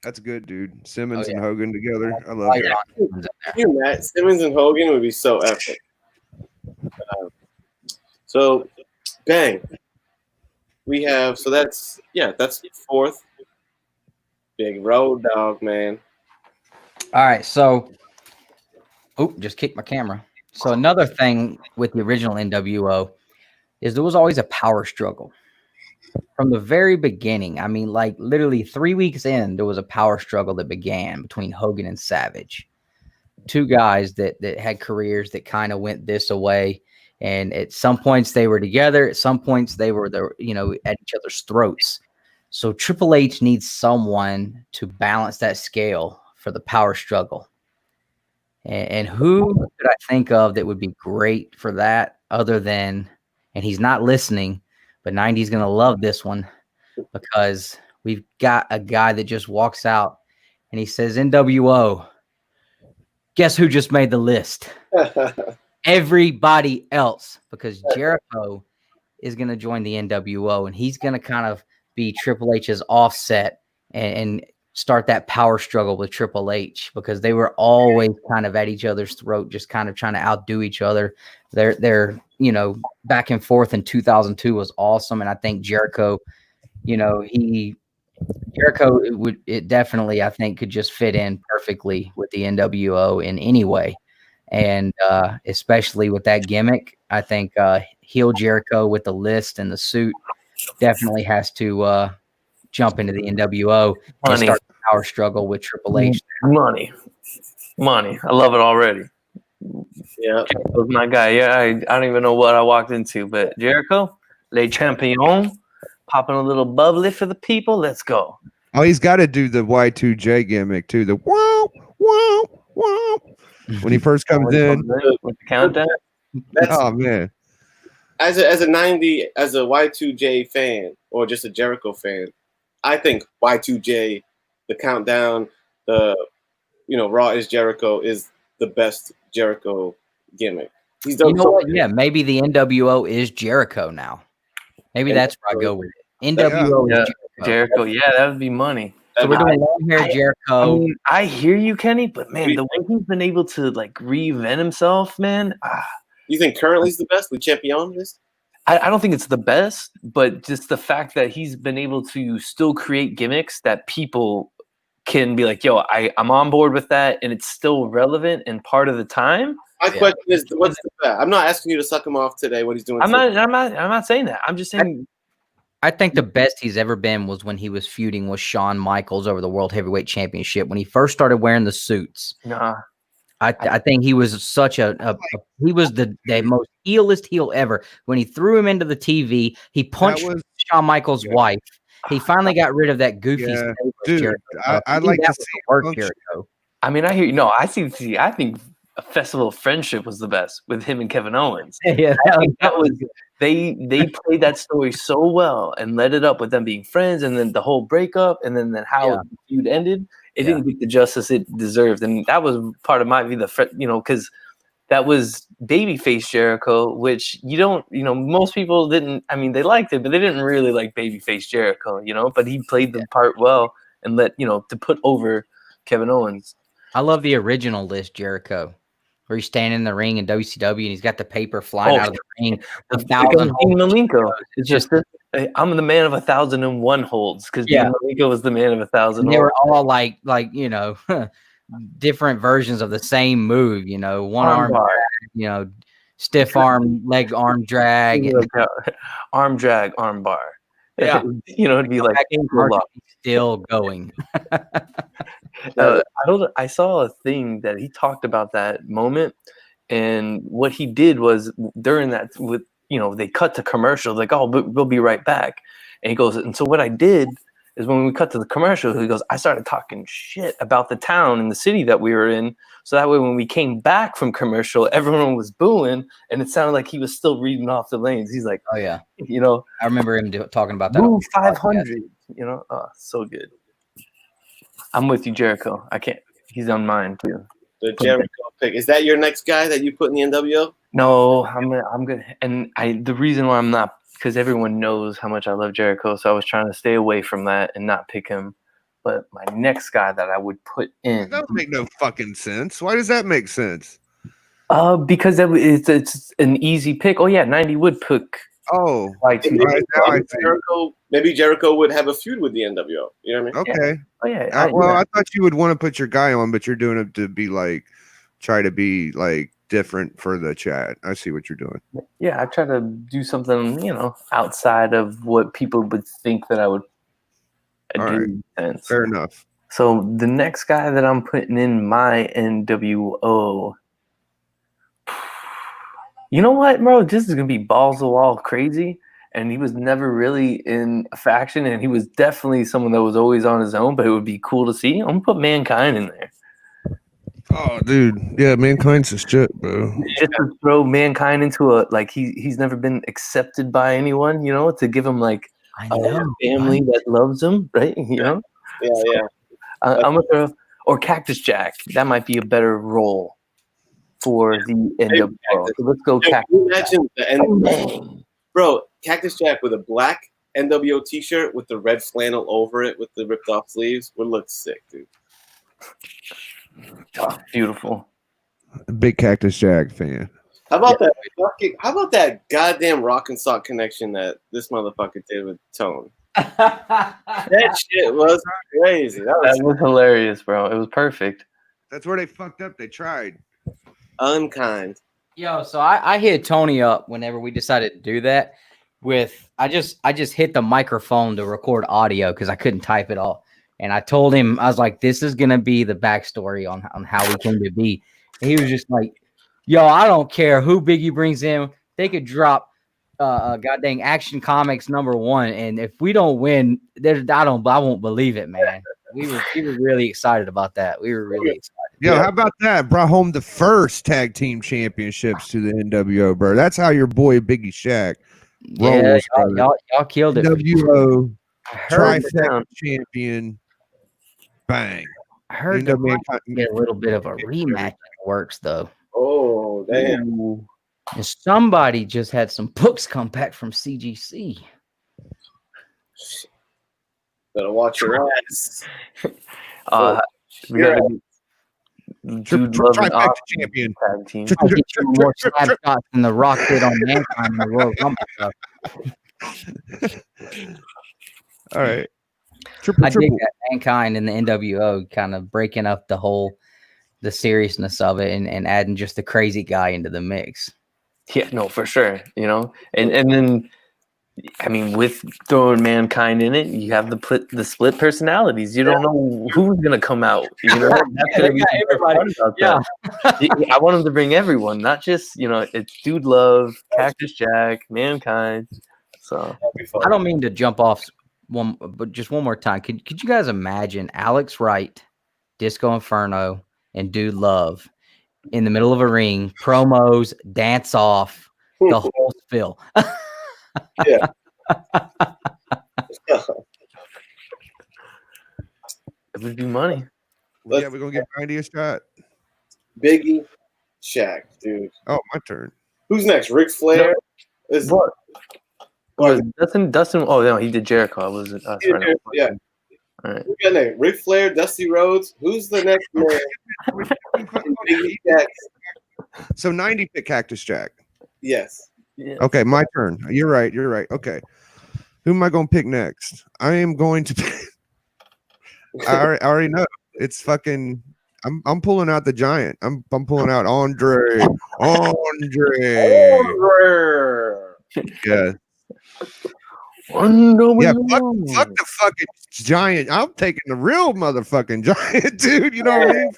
That's good, dude. Simmons and Hogan together. I love it. You, Matt, Simmons and Hogan would be so epic. So, bang. We have, so that's 4th. Big Road Dog, man. All right, so just kicked my camera. So another thing with the original NWO is there was always a power struggle. From the very beginning, I mean, like literally 3 weeks in, there was a power struggle that began between Hogan and Savage. 2 guys that had careers that kind of went this away. And at some points they were together. At some points they were there, at each other's throats. So Triple H needs someone to balance that scale for the power struggle. And who could I think of that would be great for that other than, and he's not listening, but 90's going to love this one because we've got a guy that just walks out and he says, NWO, guess who just made the list? Everybody else, because Jericho is going to join the NWO and he's going to kind of be Triple H's offset and start that power struggle with Triple H because they were always kind of at each other's throat, just kind of trying to outdo each other. They're back and forth in 2002 was awesome. And I think Jericho, it definitely, I think, could just fit in perfectly with the NWO in any way. And especially with that gimmick, I think heel Jericho with the list and the suit definitely has to jump into the NWO and start the power struggle with Triple H. Money. I love it already. Yeah, Jericho's my guy. Yeah, I don't even know what I walked into, but Jericho, Le Champion, popping a little bubbly for the people. Let's go. Oh, he's got to do the Y2J gimmick too. The wow, wow, wow. When he first comes in with the countdown. Oh man. As a Y2J fan or just a Jericho fan, I think Y2J, the countdown, Raw is Jericho is the best Jericho gimmick. He's done what? Yeah, maybe the NWO is Jericho now. Maybe that's where I go with it. NWO is Jericho. Yeah, that would be money. So we're doing long hair Jericho. I mean, I hear you, Kenny, but man, the way he's been able to like reinvent himself, man. You think currently he's the best? The champion is? I don't think it's the best, but just the fact that he's been able to still create gimmicks that people can be like, yo, I'm on board with that, and it's still relevant and part of the time. My question is, what's the best? I'm not asking you to suck him off today. What he's doing? I'm not saying that. I'm just saying. I think the best he's ever been was when he was feuding with Shawn Michaels over the World Heavyweight Championship when he first started wearing the suits. Nah. I think he was such he was the most heelest heel ever. When he threw him into the TV, he punched Shawn Michaels' wife, He finally got rid of that goofy. Yeah, stable dude, Jericho. I'd Maybe like that to was see the work function. Jericho. I mean, I hear you. No, I see. I think a Festival of Friendship was the best with him and Kevin Owens. Yeah, I think that was they played that story so well and led it up with them being friends, and then the whole breakup, and then how the feud ended. It didn't get the justice it deserved, and that was part of my view. Because that was babyface Jericho, which most people didn't. I mean, they liked it, but they didn't really like babyface Jericho, But he played the part well and to put over Kevin Owens. I love the original list Jericho, where he's standing in the ring in WCW and he's got the paper flying out of the ring. 1,000 Dean Malenko. It's just I'm the man of 1,001 holds because Dean Malenko was the man of 1,000. They were all like different versions of the same move. One arm drag, stiff arm, leg arm drag, arm drag, arm bar. Yeah, it'd be like still going. I saw a thing that he talked about that moment, and what he did was during that they cut to commercial, like, oh, we'll be right back, and he goes, and so what I did is when we cut to the commercial, he goes, I started talking shit about the town and the city that we were in, so that way when we came back from commercial, everyone was booing, and it sounded like he was still reading off the lanes. He's like, oh yeah, I remember him talking about that. Move 500, so good. I'm with you, Jericho. I can't. He's on mine too. The Jericho pick. Is that your next guy that you put in the NWO? No, I'm good. And the reason why I'm not, because everyone knows how much I love Jericho, so I was trying to stay away from that and not pick him. But my next guy that I would put in. That don't make no fucking sense. Why does that make sense? Because it's an easy pick. Oh yeah, 90 would pick. Oh, maybe Jericho would have a feud with the NWO. You know what I mean? Okay. Oh yeah. I thought you would want to put your guy on, but you're doing it to be like, try to be like different for the chat. I see what you're doing. Yeah, I try to do something, outside of what people would think that I would do. Right. Sense. Fair enough. So the next guy that I'm putting in my NWO. You know what, bro? This is gonna be balls to the wall crazy. And he was never really in a faction, and he was definitely someone that was always on his own. But it would be cool to see. I'm gonna put Mankind in there. Oh, dude, yeah, Mankind's a shit, bro. Just to throw Mankind into he's never been accepted by anyone, to give him a family that loves him, right? Yeah. I'm gonna throw Cactus Jack. That might be a better role for the NWO. So let's go Cactus Jack. Imagine the NWO, bro. Cactus Jack with a black NWO T-shirt with the red flannel over it with the ripped off sleeves would look sick, dude. Oh, beautiful. Big Cactus Jack fan. How about that? How about that goddamn Rock and Sock connection that this motherfucker did with Tone? That shit was crazy. That was hilarious, bro. It was perfect. That's where they fucked up. They tried. Unkind. Yo, so I hit Tony up whenever we decided to do that. I just hit the microphone to record audio because I couldn't type it all. And I told him, I was like, this is gonna be the backstory on how we came to be. And he was just like, yo, I don't care who Biggie brings in. They could drop goddamn Action Comics #1, and if we don't win, I won't believe it, man. We were really excited about that. We were really excited. Yo, how about that? Brought home the first tag team championships to the NWO, bro. That's how your boy Biggie Shaq rolls. Yeah, y'all killed it. NWO trifecta champion. Bang. I heard that get a little bit of a rematch in the works, though. Oh, damn. And somebody just had some books come back from CGC. Better watch your ass. We got trifecta champion. Tag team. I'll get you more slap shots than the Rock did on Mankind in the Royal Rumble stuff. All right. I dig that Mankind and the NWO kind of breaking up the seriousness of it and adding just the crazy guy into the mix. Yeah, no, for sure. And then, I mean, with throwing Mankind in it, you have the split personalities. You don't know who's gonna come out. That's gonna be everybody. Yeah, I want him to bring everyone, not just it's Dude Love, Cactus Jack, Mankind. So I don't mean to jump off just one more time. Could you guys imagine Alex Wright, Disco Inferno, and Dude Love in the middle of a ring, promos, dance off, the whole spill? Yeah. It would be money. Yeah, we're gonna give 90 a shot. Biggie, Shaq, dude. Oh, my turn. Who's next? Ric Flair? What? Dustin. Oh no, he did Jericho. I was Yeah. All right. Who got next? Ric Flair, Dusty Rhodes. Who's the next man? Biggie, Shaq. So 90 pick Cactus Jack. Yes. Yeah. Okay, my turn. You're right. Okay. Who am I going to pick next? I am going to pick. I already know. It's fucking. I'm pulling out the giant. I'm pulling out Andre. Yeah. Yeah, fuck the fucking giant. I'm taking the real motherfucking giant, dude. You know what I mean?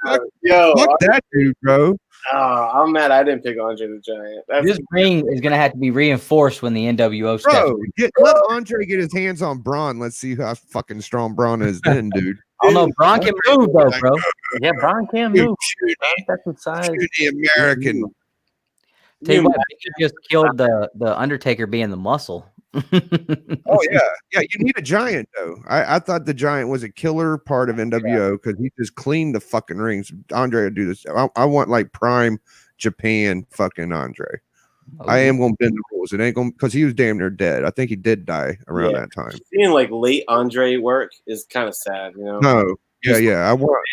Fuck that dude, bro. I'm mad I didn't pick Andre the Giant. This ring is gonna have to be reinforced when the NWO steps. Let Andre get his hands on Braun. Let's see how fucking strong Braun is then, dude. Oh no, Braun can move though, bro. Yeah, Braun can move. That's size. The American. Tell you what, he just killed the Undertaker being the muscle. Oh yeah, you need a giant though. I thought the giant was a killer part of NWO because he just cleaned the fucking rings. Andre would do this. I want like prime Japan fucking Andre. I am gonna bend the rules. It ain't gonna because he was damn near dead. I think he did die around that time. Seeing like late Andre work is kind of sad, you know. No, yeah. I want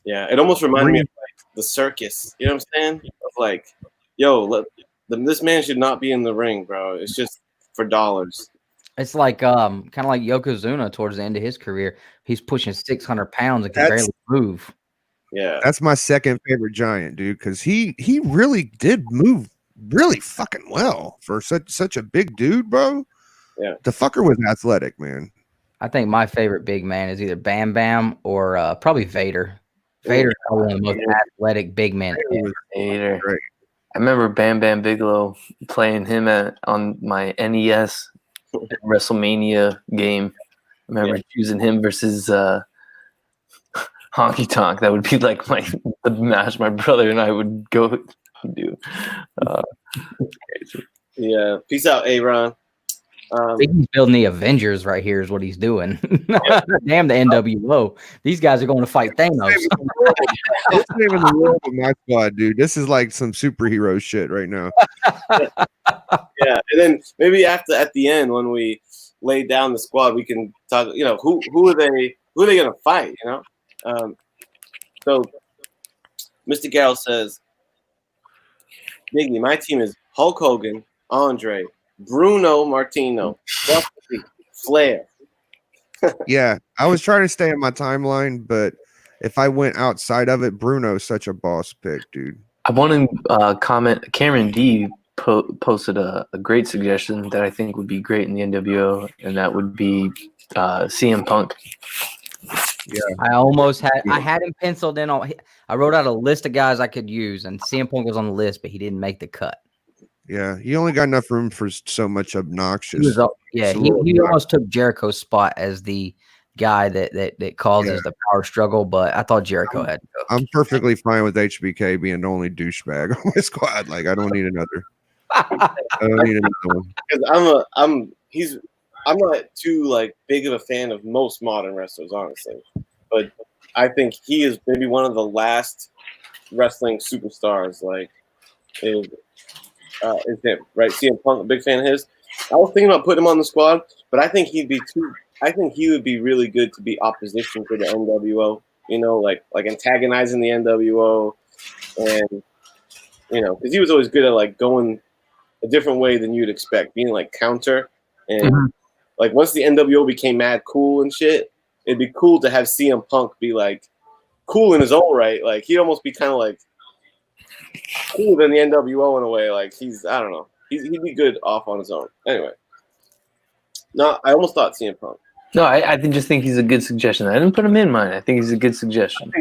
yeah. It almost reminded me of like the circus. You know what I'm saying? Of like, yo, this man should not be in the ring, bro. It's just for dollars. It's like kind of like Yokozuna towards the end of his career. He's pushing 600 pounds and can barely move. Yeah, that's my second favorite giant, dude, because he really did move really fucking well for such a big dude, bro. Yeah, the fucker was athletic, man. I think my favorite big man is either Bam Bam or probably Vader. Vader's probably one of the most athletic big men. Vader. I remember Bam Bam Bigelow playing him on my NES WrestleMania game. I remember choosing him versus Honky Tonk. That would be like the match my brother and I would go do. Yeah. Peace out, Aaron. He's building the Avengers right here is what he's doing. Damn the NWO. These guys are going to fight Thanos. It's not even the world of my squad, dude. This is like some superhero shit right now. Yeah, and then maybe at the end when we lay down the squad, we can talk. You know, who are they gonna fight? You know, so Mr. Garrell says, Biggie, my team is Hulk Hogan, Andre, Bruno Martino, Dusty, Flair. Yeah, I was trying to stay in my timeline, but if I went outside of it, Bruno's such a boss pick, dude. I want to comment. Cameron D posted a great suggestion that I think would be great in the NWO, and that would be CM Punk. Yeah, I had him penciled in on. I wrote out a list of guys I could use, and CM Punk was on the list, but he didn't make the cut. Yeah, he only got enough room for so much obnoxious. He almost took Jericho's spot as the guy that causes the power struggle, but I thought Jericho had to go. I'm perfectly fine with HBK being the only douchebag on my squad. Like, I don't need another. I don't need another one. Because I'm not too like big of a fan of most modern wrestlers, honestly, but I think he is maybe one of the last wrestling superstars. Like, is him, right? CM Punk, a big fan of his. I was thinking about putting him on the squad, but I think he would be really good to be opposition for the NWO. You know, like antagonizing the NWO, and you know, because he was always good at like going a different way than you'd expect, being like counter. And like once the NWO became mad cool and shit, it'd be cool to have CM Punk be like cool in his own right. Like he'd almost be kind of like cooler than the NWO in a way. Like I don't know. He'd be good off on his own. Anyway. No, I almost thought CM Punk. No, I just think he's a good suggestion. I didn't put him in mine. I think he's a good suggestion.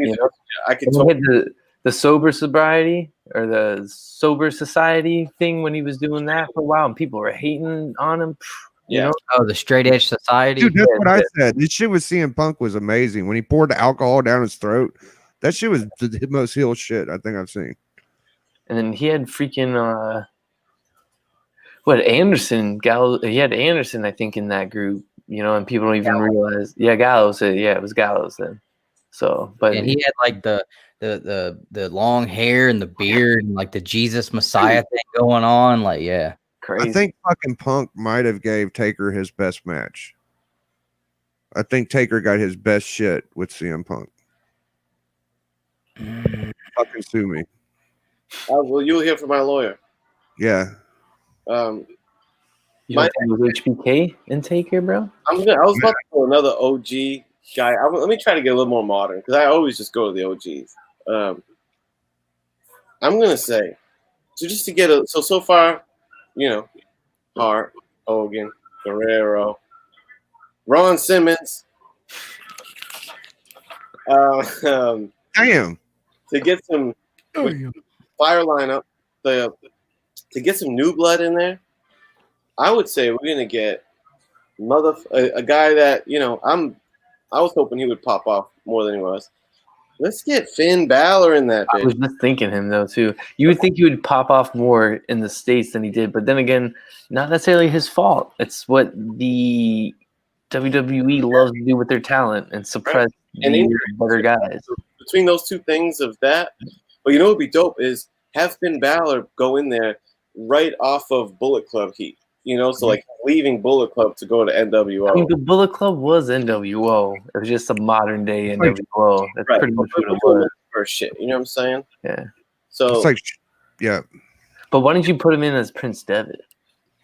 I could hit the sober sobriety or the sober society thing when he was doing that for a while, and people were hating on him. You Yeah. know? Oh, the straight edge society. Dude, that's Yeah, what I said. This shit with CM Punk was amazing. When he poured the alcohol down his throat, that shit was the most heel shit I think I've seen. And then he had freaking Anderson he had Anderson, I think, in that group, you know, and people don't even realize. Yeah, Gallows. Yeah, it was Gallows then. So, but And he had like the long hair and the beard and like the Jesus Messiah thing going on. Like, yeah. crazy. I think fucking Punk might have gave Taker his best match. I think Taker got his best shit with CM Punk. Fucking sue me. Well, you'll hear from my lawyer. Yeah. You don't think it was HBK and Taker, bro? I was about to go another OG guy. Let me try to get a little more modern because I always just go to the OGs. I'm gonna say, so just to get so far, you know, Hart, Hogan, Guerrero, Ron Simmons. Damn. To get some fire lineup, to get some new blood in there, I would say we're gonna get a guy that, you know, I was hoping he would pop off more than he was. Let's get Finn Balor in that bitch. I was just thinking him though too. You would think he would pop off more in the States than he did, but then again, not necessarily his fault. It's what the WWE loves to do with their talent and suppress the better guys. Between those two things of that, but you know what would be dope is have Finn Balor go in there right off of Bullet Club heat. You know, so like leaving Bullet Club to go to NWO. I mean, the Bullet Club was NWO. It was just a modern day NWO. That's pretty much what it was. For shit, you know what I'm saying? Yeah. So it's like, yeah. But why don't you put him in as Prince Devitt?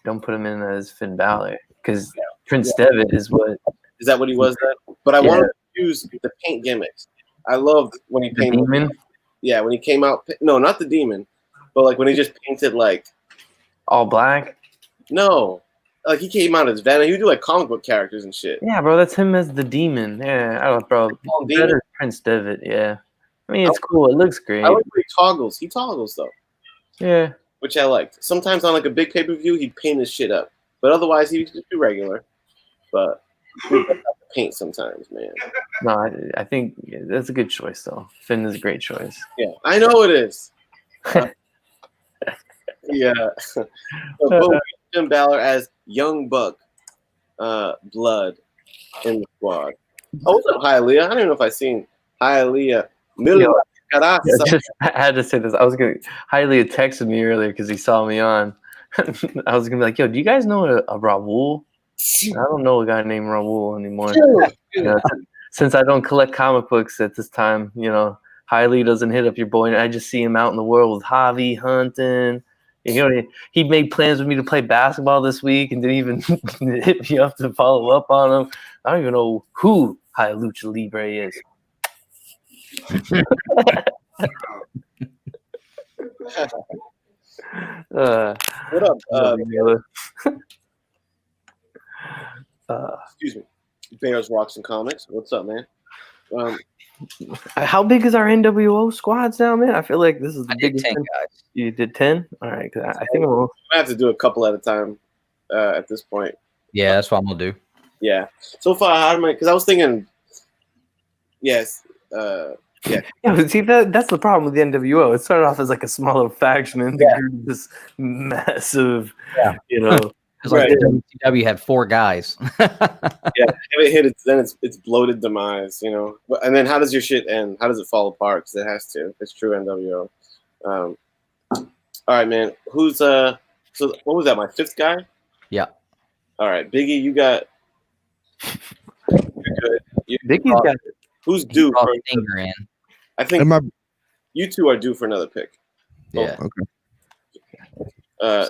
Don't put him in as Finn Balor because Prince Devitt is what. Is that what he was then? But I wanted to use the paint gimmicks. I loved when he painted. Demon? Yeah, when he came out. No, not the demon, but like when he just painted like all black. No, like he came out as Venom. He would do like comic book characters and shit. Yeah, bro, that's him as the demon. Yeah, I don't, bro. Better Prince Devitt. Yeah, I mean it's cool. It looks great. I like when he toggles. He toggles though. Yeah, which I liked. Sometimes on like a big pay-per-view, he'd paint his shit up, but otherwise he'd just be regular. But he'd paint sometimes, man. No, I think that's a good choice though. Finn is a great choice. Yeah, I know it is. Yeah. Finn Balor as Young Buck Blood in the squad. Oh, what's up, Hialeah? I don't even know if I've seen Hialeah. I had to say this. Hialeah texted me earlier because he saw me on. I was gonna be like, "Yo, do you guys know a Raul?" I don't know a guy named Raul anymore. You know, since I don't collect comic books at this time, you know, Hialeah doesn't hit up your boy. I just see him out in the world with Javi hunting. You know, he made plans with me to play basketball this week and didn't even hit me up to follow up on him. I don't even know who High Lucha Libre is. What up? Excuse me. Bears, Rocks, and Comics. What's up, man? How big is our NWO squads now, man? I feel like this is the biggest. 10 guys. You did 10? All right. I think we'll have to do a couple at a time at this point. Yeah, that's what I'm going to do. Yeah. So far, how many? Because I was thinking, yes. Yeah. Yeah, see, that's the problem with the NWO. It started off as like a smaller faction and grew this massive, you know. It's like WCW had 4 guys. Yeah, if it hit, then it's bloated demise, you know. And then how does your shit end? How does it fall apart? Because it has to. It's true NWO. All right, man. Who's so what was that? My 5th guy? Yeah. All right, Biggie, you got. You're good. Biggie's got. Who's due for finger in? I think you two are due for another pick. Yeah. Okay.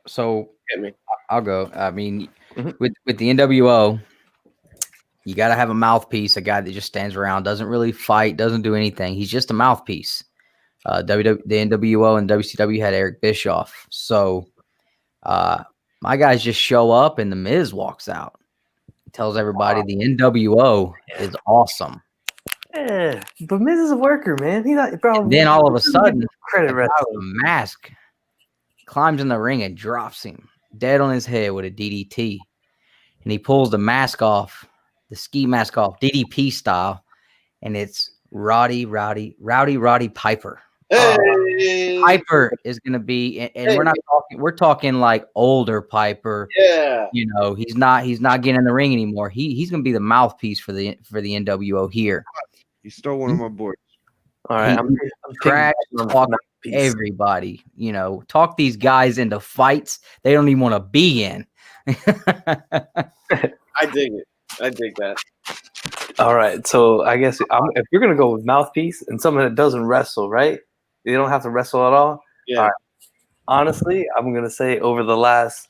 So hit me. I'll go. I mean, with the NWO, you got to have a mouthpiece, a guy that just stands around, doesn't really fight, doesn't do anything. He's just a mouthpiece. The NWO and WCW had Eric Bischoff. So my guys just show up and the Miz walks out. He tells everybody the NWO is awesome. Yeah, but Miz is a worker, man. He's not, bro. Then all of a sudden, credit with a mask climbs in the ring and drops him dead on his head with a DDT. and he pulls the mask off, the ski mask off, DDP style, and it's Roddy Piper. Hey, Piper is going to be, and we're talking like older Piper. yeah. You know, he's not getting in the ring anymore. He's going to be the mouthpiece for the NWO here. You stole one of my boys. All right, I'm trash talk everybody. You know, talk these guys into fights they don't even want to be in. I dig it. I dig that. All right, so I guess if you're gonna go with mouthpiece and someone that doesn't wrestle, right? They don't have to wrestle at all. Yeah. All right. Honestly, I'm gonna say over the last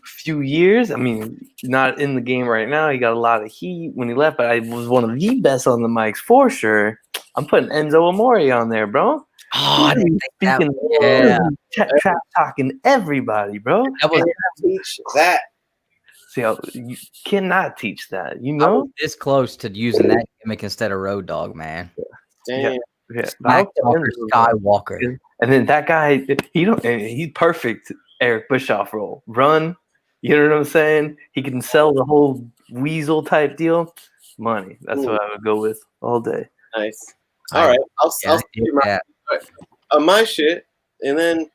few years, I mean, not in the game right now. He got a lot of heat when he left, but I was one of the best on the mics for sure. I'm putting Enzo Amore on there, bro. Oh, I didn't think that. Trap talking everybody, bro. That was Teach that. See how you cannot teach that, you I know? was this close to using that gimmick instead of Road Dogg, man. Damn. Yeah. Smack Talker Skywalker. And then that guy, he's perfect Eric Bischoff role. Run, you know what I'm saying? He can sell the whole weasel type deal. Money. That's what I would go with all day. Nice. All right. I'll do that. my shit, and then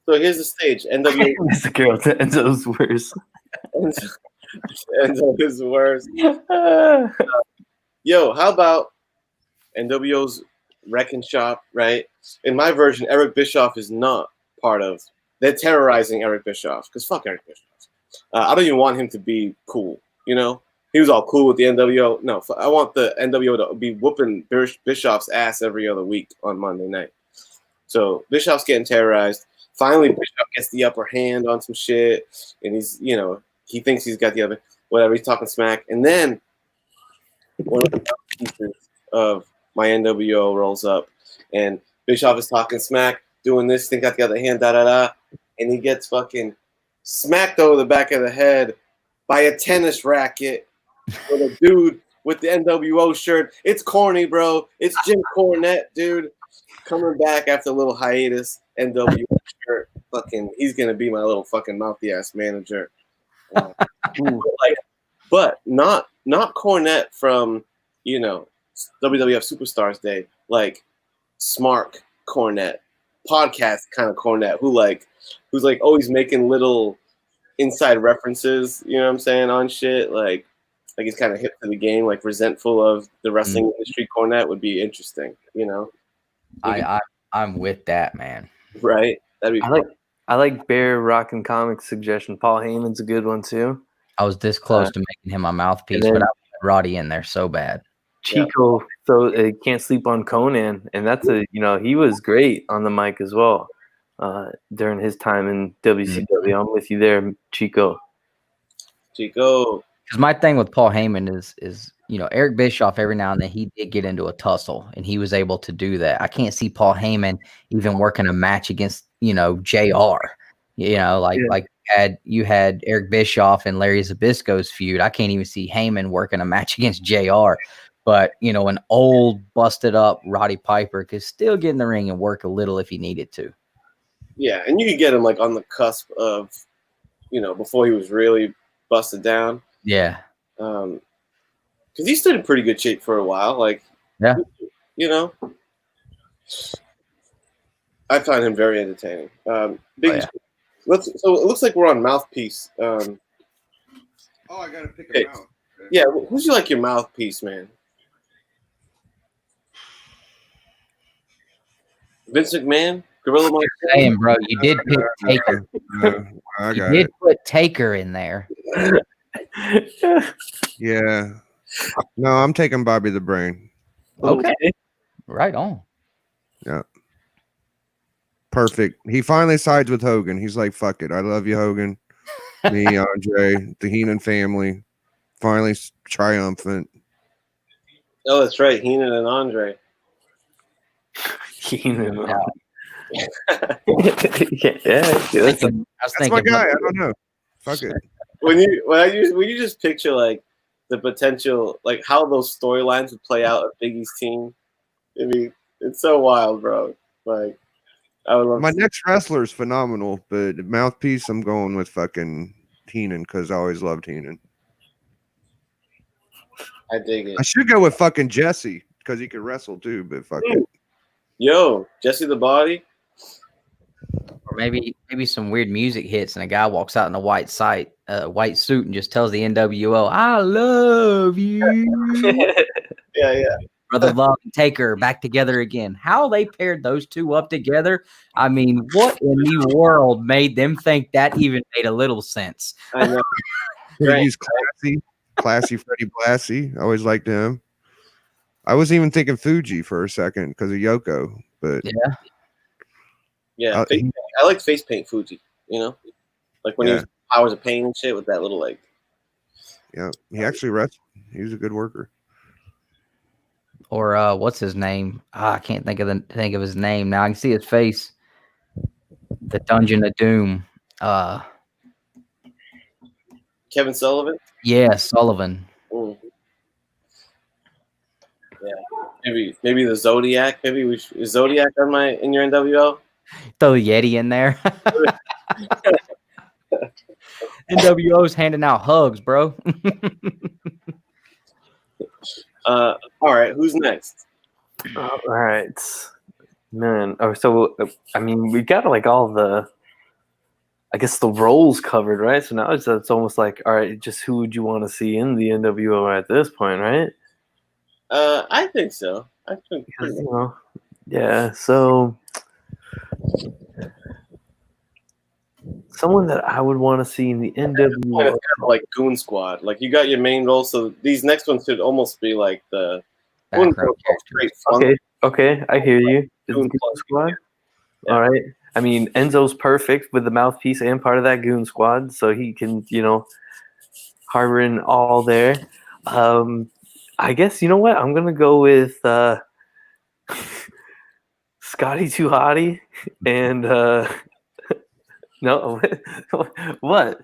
so here's the stage. NWO. It's a girl. Enzo's worse. Enzo is worse. Yo, how about NWO's Wrecking Shop, right? In my version, Eric Bischoff is not part of. They're terrorizing Eric Bischoff because fuck Eric Bischoff. I don't even want him to be cool. You know, he was all cool with the NWO. No, I want the NWO to be whooping Bischoff's ass every other week on Monday night. So Bischoff's getting terrorized. Finally, Bischoff gets the upper hand on some shit, and he's, you know, he thinks he's got the other, whatever, he's talking smack. And then one of the pieces of my NWO rolls up, and Bischoff is talking smack, doing this, think got the other hand, da-da-da, and he gets fucking smacked over the back of the head by a tennis racket with a dude with the NWO shirt. It's corny, bro. It's Jim Cornette, dude, coming back after a little hiatus. NWO shirt. Fucking, he's going to be my little fucking mouthy ass manager. But not Cornette from, you know, WWF Superstars Day, like Smart Cornette, podcast kind of Cornette, who's like always making little inside references, you know what I'm saying, on shit, like he's kind of hip to the game, like resentful of the wrestling industry. Cornette would be interesting, you know. I'm with that, man. Right? That'd be fun. I like Bear Rockin' Comics suggestion. Paul Heyman's a good one too. I was this close to making him my mouthpiece, but I wanted Roddy in there so bad. Chico, so can't sleep on Conan, and that's he was great on the mic as well during his time in WCW. I'm with you there, Chico. Because my thing with Paul Heyman is Eric Bischoff, every now and then he did get into a tussle, and he was able to do that. I can't see Paul Heyman even working a match against JR. Like you had Eric Bischoff and Larry Zbyszko's feud. I can't even see Heyman working a match against JR. But, an old, busted up Roddy Piper could still get in the ring and work a little if he needed to. Yeah, and you could get him like on the cusp of, before he was really busted down. Yeah. Because he stood in pretty good shape for a while. Like, yeah. I find him very entertaining. So it looks like we're on Mouthpiece. I gotta pick him out. Yeah, who's like your mouthpiece, man? Vince McMahon, Gorilla Monsoon. Saying, bro, you did pick Taker. You did put Taker in there. Yeah. No, I'm taking Bobby the Brain. Okay. Right on. Yeah. Perfect. He finally sides with Hogan. He's like, fuck it. I love you, Hogan. Me, Andre, the Heenan family. Finally triumphant. Oh, that's right. Heenan and Andre. Heenan. Yeah. That's my guy. I don't know. Fuck it. When you just picture like the potential, like how those storylines would play out of Biggie's team, I mean, it's so wild, bro. Like, I would love my next wrestler is phenomenal, but mouthpiece, I'm going with fucking Heenan because I always loved Heenan. I dig it. I should go with fucking Jesse because he could wrestle too, but fuck it. Yo, Jesse the Body. Or maybe some weird music hits and a guy walks out in a white suit and just tells the NWO, "I love you." Yeah. Brother Love and Taker back together again. How they paired those two up together? I mean, what in the world made them think that even made a little sense? I know. Right. He's classy Freddie Blassie. I always liked him. I was even thinking Fuji for a second because of Yoko, but yeah. I like face paint Fuji. You know, like when he was Powers of Pain and shit with that little like. Yeah, he actually wrestled. He was a good worker. Or what's his name? I can't think of his name now. I can see his face. The Dungeon of Doom. Kevin Sullivan. Yeah, Sullivan. Mm. Yeah, maybe the Zodiac. Maybe is Zodiac in your NWO? Throw the Yeti in there. NWO's handing out hugs, bro. All right, who's next? All right, man. Oh, so I mean, we got like all the, I guess the roles covered, right? So now it's almost like, all right, just who would you want to see in the NWO at this point, right? I think so. I think yeah. So someone that I would want to see in the NWO, kind of like Goon Squad. Like you got your main role, so these next ones should almost be like the. Okay, I hear you. Goon Squad. Yeah. All right. I mean, Enzo's perfect with the mouthpiece and part of that Goon Squad, so he can, harbor in all there. I guess you know what? I'm gonna go with Scotty Too Hottie and no, what,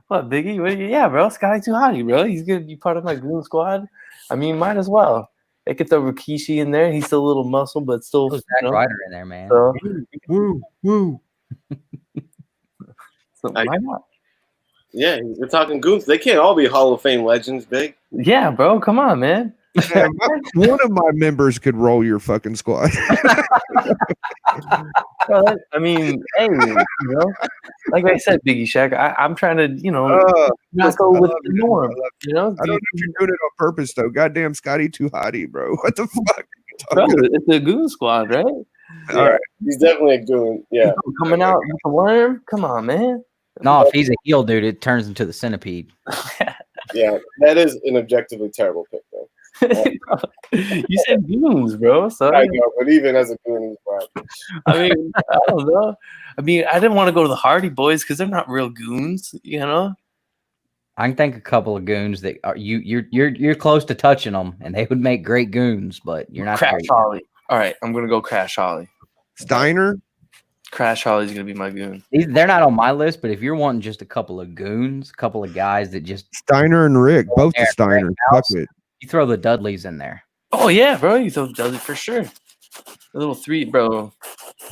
Biggie? Yeah, bro, Scotty Too Hottie, bro. He's gonna be part of my Goon Squad. I mean, might as well. They could throw Rikishi in there. He's still a little muscle, but still. Zack Ryder in there, man. So, woo. So why not? Yeah, we're talking goons. They can't all be Hall of Fame legends, Big. Yeah, bro. Come on, man. Yeah, one of my members could roll your fucking squad. Well, I mean, hey, like I said, Biggie Shack, I'm trying to, not go with the norm. I don't know if you're doing it on purpose, though. Goddamn, Scotty Too Hottie, bro. What the fuck? Bro, it's a Goon Squad, right? Yeah, all right. He's definitely a goon. Yeah. Coming out with a worm? Come on, man. No, if he's a heel, dude, it turns into the Centipede. Yeah, that is an objectively terrible pick, though. You said goons, bro. So I know, but even as a goon, he's bad. I mean, I don't know. I mean, I didn't want to go to the Hardy Boys because they're not real goons, I can think a couple of goons that are you're close to touching them, and they would make great goons, but you're not. Crash Holly. All right, I'm gonna go Crash Holly. Steiner. Crash Holly's gonna be my goon. They're not on my list, but if you're wanting just a couple of goons, a couple of guys that just Steiner and Rick, both the Steiner. Fuck it. You throw the Dudleys in there. Oh yeah, bro. You throw Dudley for sure. A little three, bro.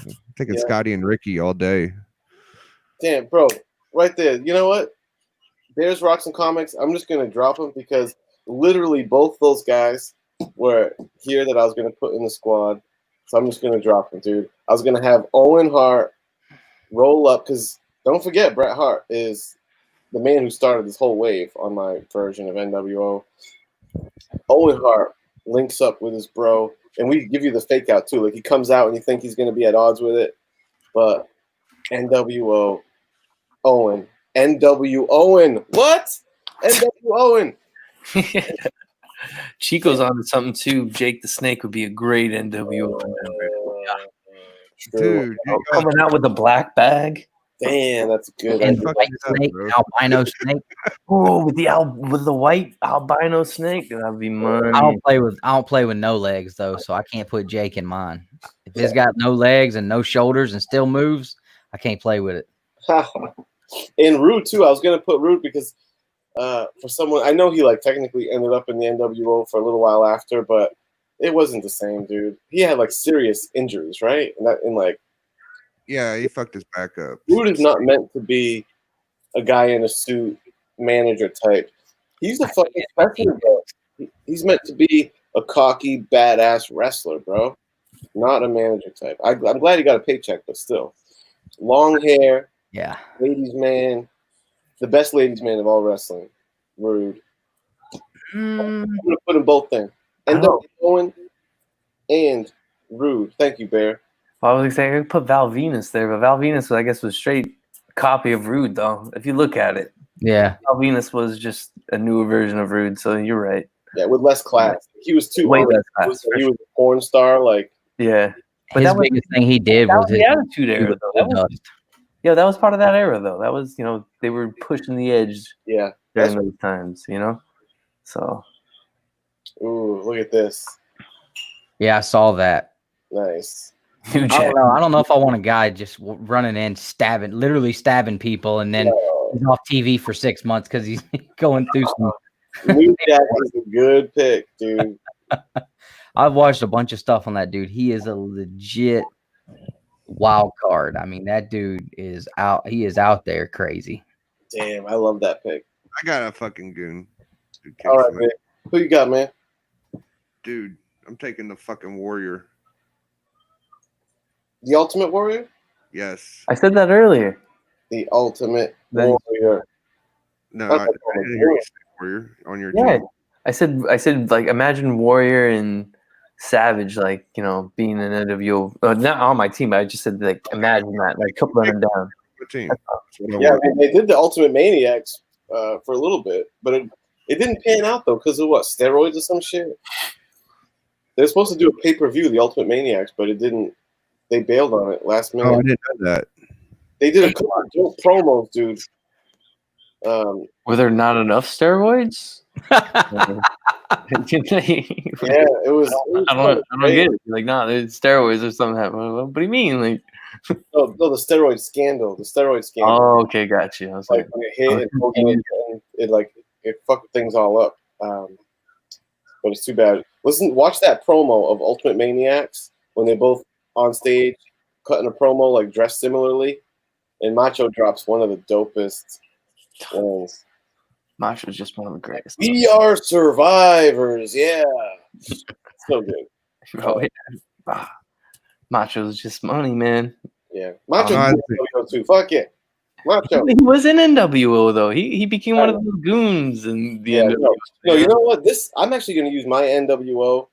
I'm thinking Scotty and Ricky all day. Damn, bro. Right there. You know what? There's Rocks and Comics. I'm just going to drop them because literally both those guys were here that I was going to put in the squad. So I'm just going to drop them, dude. I was going to have Owen Hart roll up because don't forget, Bret Hart is the man who started this whole wave on my version of NWO. Owen Hart links up with his bro, and we give you the fake out too. Like he comes out and you think he's going to be at odds with it, but NWO Owen. NW Owen. What? NW Owen. Chico's onto something too. Jake the Snake would be a great NWO member. Dude, coming out with a black bag. Damn, that's good. And the white snake, albino snake. Oh, with the white albino snake, that'd be money. I don't play with no legs though, so I can't put Jake in mine. If it's got no legs and no shoulders and still moves, I can't play with it. In Root too, I was gonna put Root because for someone I know he like technically ended up in the NWO for a little while after, but it wasn't the same, dude. He had like serious injuries, right? Yeah, he fucked his back up. Root is not meant to be a guy in a suit manager type. He's a fucking specimen, bro. He's meant to be a cocky, badass wrestler, bro. Not a manager type. I'm glad he got a paycheck, but still. Long hair, Yeah. ladies' man, the best ladies' man of all wrestling. Rude. I'm gonna put them both in. NWO Owen and Rude. Thank you, Bear. Well, I was saying I could put Val Venus there, but Val Venus, I guess, was straight copy of Rude, though. If you look at it, Yeah. Val Venus was just a newer version of Rude. So you're right. Yeah, with less class. He was too Way honest. less class, He was a porn star, like. Yeah, but His that was biggest thing he did that was was the Attitude Era, though. That was, dust. yeah, that was part of that era, though. That was, they were pushing the edge Yeah. during those times, So Ooh, look at this. Yeah, I saw that. Nice. Hugh I Jackman. don't know if I want a guy just running in, literally stabbing people, and then he's off TV for 6 months because he's going through some. New Jack is a good pick, dude. I've watched a bunch of stuff on that dude. He is a legit wild card. I mean, that dude is out. He is out there crazy. Damn, I love that pick. I got a fucking goon. All right, man. Who you got, man? Dude, I'm taking the fucking Warrior. The Ultimate Warrior? Yes. I said that earlier. The Ultimate Then- Warrior. No, That's I what didn't hear you say Warrior on your Yeah, team. I said like imagine Warrior and Savage, like being an NWO. Not on my team. But I just said like imagine that, like couple them down. Your team. That's what I Yeah, want. they did the Ultimate Maniacs for a little bit, but it didn't pan out, though, because of what? Steroids or some shit? They're supposed to do a pay-per-view, the Ultimate Maniacs, but it didn't. They bailed on it last minute. Oh, I didn't know that. They did a couple of dope promos, dude. Were there not enough steroids? Yeah, it was. I don't get it. Like, nah, there's steroids or something happening. What do you mean? Like, No, the steroid scandal. The steroid scandal. oh, okay, got you. I was Like like, when it hit, it fucked things all up. But it's too bad. Watch that promo of Ultimate Maniacs when they both on stage cutting a promo, like dressed similarly, and Macho drops one of the dopest ones. Macho's just one of the greatest. We are survivors, yeah. So good. Bro, Macho's just money, man. Yeah. Macho I too. Fuck it. Macho. He was in NWO though. He became one of the goons in the Yeah, NWO. no, you know what? I'm actually going to use my NWO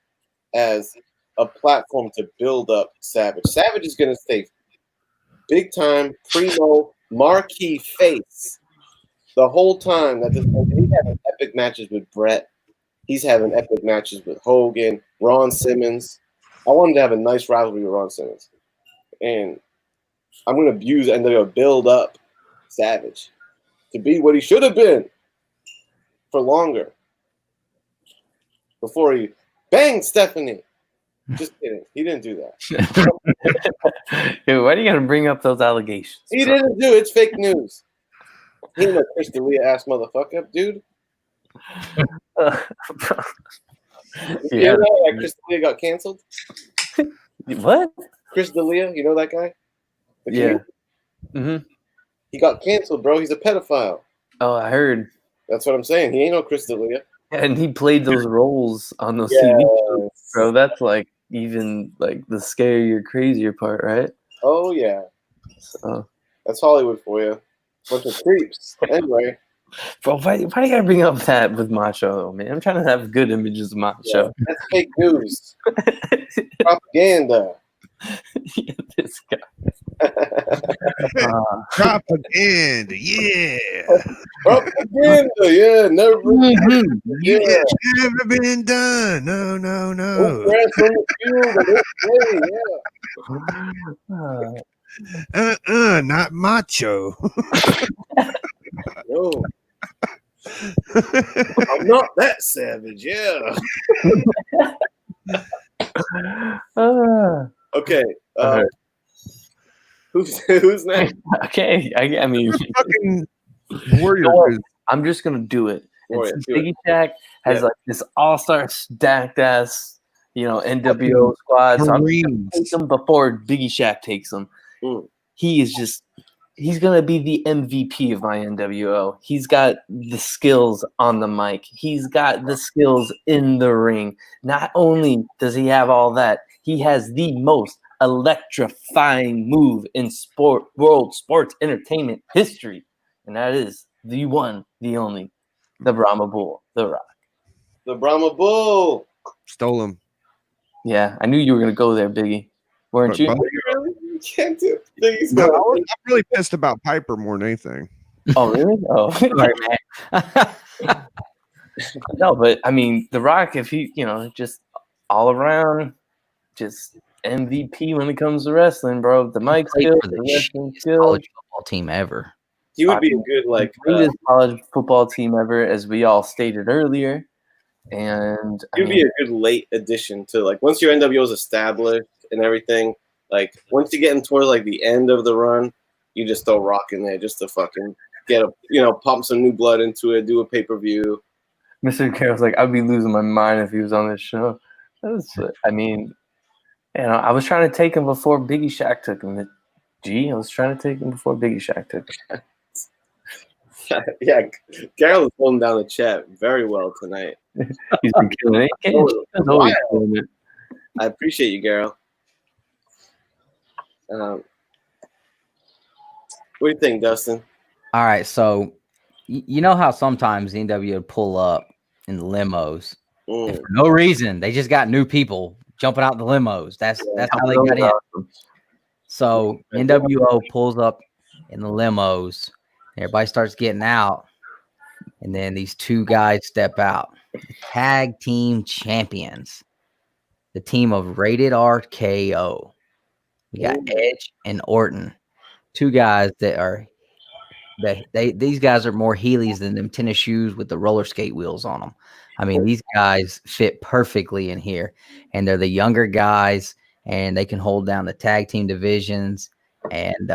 as a platform to build up Savage. Savage is going to stay big time, primo, marquee face the whole time. He's having epic matches with Brett. He's having epic matches with Hogan, Ron Simmons. I want him to have a nice rivalry with Ron Simmons. And I'm going to use NWO, build up Savage to be what he should have been for longer. Before he banged Stephanie. Just kidding. He didn't do that. Dude, why do you gotta bring up those allegations? He didn't do it. It's fake news. He ain't a Chris D'Elia ass motherfucker, dude. You know that Chris D'Elia got canceled? What? Chris D'Elia, you know that guy? The Yeah. comedian? Mm-hmm. He got canceled, bro. He's a pedophile. Oh, I heard. That's what I'm saying. He ain't no Chris D'Elia. And he played those roles on those Yes. TV shows, bro. That's like even like the scarier, crazier part, right? Oh, yeah. So, That's Hollywood for you. Bunch of creeps. Anyway. bro, why do you gotta bring up that with Macho, though, man? I'm trying to have good images of Macho. Yeah, that's fake news. Propaganda. This guy. Propaganda, yeah. Propaganda, yeah. Never. Yeah. It's never been done. No. Don't grass on the field and don't play, yeah. Not macho. No. I'm not that savage, yeah. Okay. Who's next? Okay, I mean, Fucking Warrior. I'm just gonna do it. Warrior, And do Biggie Shack has Yeah. like this all-star stacked ass, NWO squad. So I'm gonna Marines. take him before Biggie Shack takes him. Mm. He is just he's gonna be the MVP of my NWO. He's got the skills on the mic. He's got the skills in the ring. Not only does he have all that, he has the most electrifying move in world sports entertainment history, and that is the one, the only, the Brahma Bull, The Rock. The Brahma Bull. Stole him. Yeah, I knew you were gonna go there, Biggie. Weren't But you? Bob- You can't do things. No, I'm really pissed about Piper more than anything. Oh, really? Oh, Sorry, man. no, but I mean, The Rock, if he, just all around, just MVP when it comes to wrestling, bro. The mic Played skills, for the the wrestling shittiest skills, college football team ever. He would be a good like. greatest college football team ever, as we all stated earlier. And I He'd be a good late addition to like once your NWO is established and everything. Like once you get in toward like the end of the run, you just throw Rock in there just to fucking get pump some new blood into it, do a pay-per-view. Mr. Carroll's like, I'd be losing my mind if he was on this show. I mean, I was trying to take him before Biggie Shaq took him. I was trying to take him before Biggie Shaq took him. Yeah, Carol is holding down the chat very well tonight. He's been killing it. He's always killing it. I appreciate you, Carol. What do you think, Dustin? All right, so you know how sometimes the NWO would pull up in the limos and for no reason. They just got new people jumping out the limos. That's how they got in. So NWO pulls up in the limos. Everybody starts getting out, and then these two guys step out. The tag team champions, the team of Rated RKO. We got Edge and Orton, two guys that are these guys are more Heelys than them tennis shoes with the roller skate wheels on them. I mean, these guys fit perfectly in here, and they're the younger guys, and they can hold down the tag team divisions, and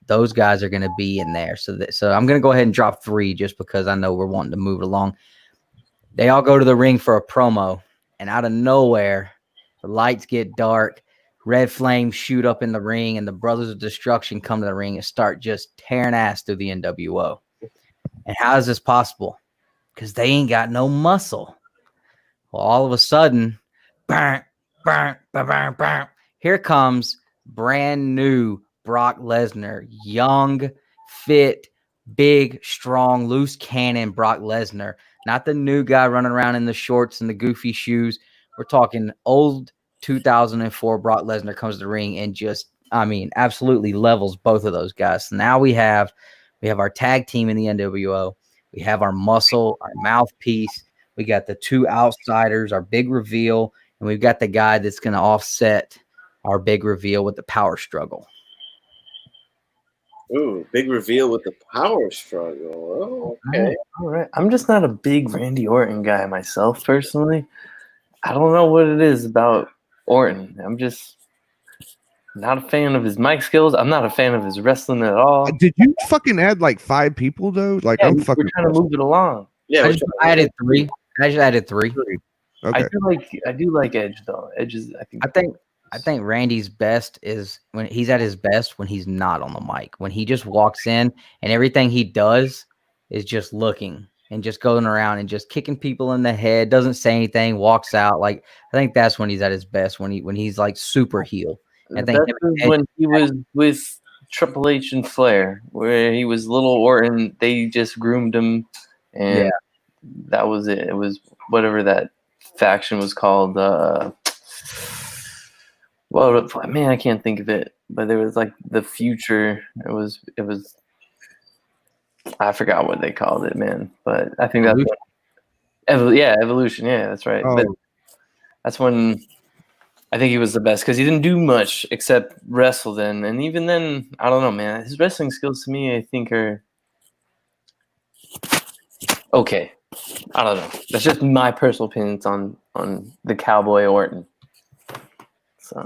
those guys are going to be in there. So I'm going to go ahead and drop 3 just because I know we're wanting to move it along. They all go to the ring for a promo, and out of nowhere, the lights get dark. Red flames shoot up in the ring, and the Brothers of Destruction come to the ring and start just tearing ass through the NWO. And how is this possible? Because they ain't got no muscle. Well, all of a sudden, here comes brand new Brock Lesnar, young, fit, big, strong, loose cannon Brock Lesnar. Not the new guy running around in the shorts and the goofy shoes. We're talking old 2004 Brock Lesnar comes to the ring and just, absolutely levels both of those guys. So now we have our tag team in the NWO. We have our muscle, our mouthpiece. We got the 2 outsiders, our big reveal, and we've got the guy that's going to offset our big reveal with the power struggle. Ooh, big reveal with the power struggle. Oh, okay. All right. I'm just not a big Randy Orton guy myself, personally. I don't know what it is about Orton. I'm just not a fan of his mic skills. I'm not a fan of his wrestling at all. Did you fucking add like 5 people though? Like Yeah, I'm we're fucking trying to move it along. Yeah, I added 3. I just added 3. Okay. I do like Edge though. Edge is I think Randy's best is when he's at his best when he's not on the mic. When he just walks in and everything he does is just looking and just going around and just kicking people in the head, doesn't say anything, walks out. Like I think that's when he's at his best, when he's like super heel. I think when he was with Triple H and Flair, where he was little Orton, they just groomed him, and that was it. It was whatever that faction was called. Well, man, I can't think of it, but there was like the Future. It was. I forgot what they called it, man. But I think that's Evolution. Yeah, that's right. Oh. But that's when I think he was the best because he didn't do much except wrestle then, and even then, I don't know, man. His wrestling skills to me, I think, are okay. I don't know. That's just my personal opinions on the Cowboy Orton. So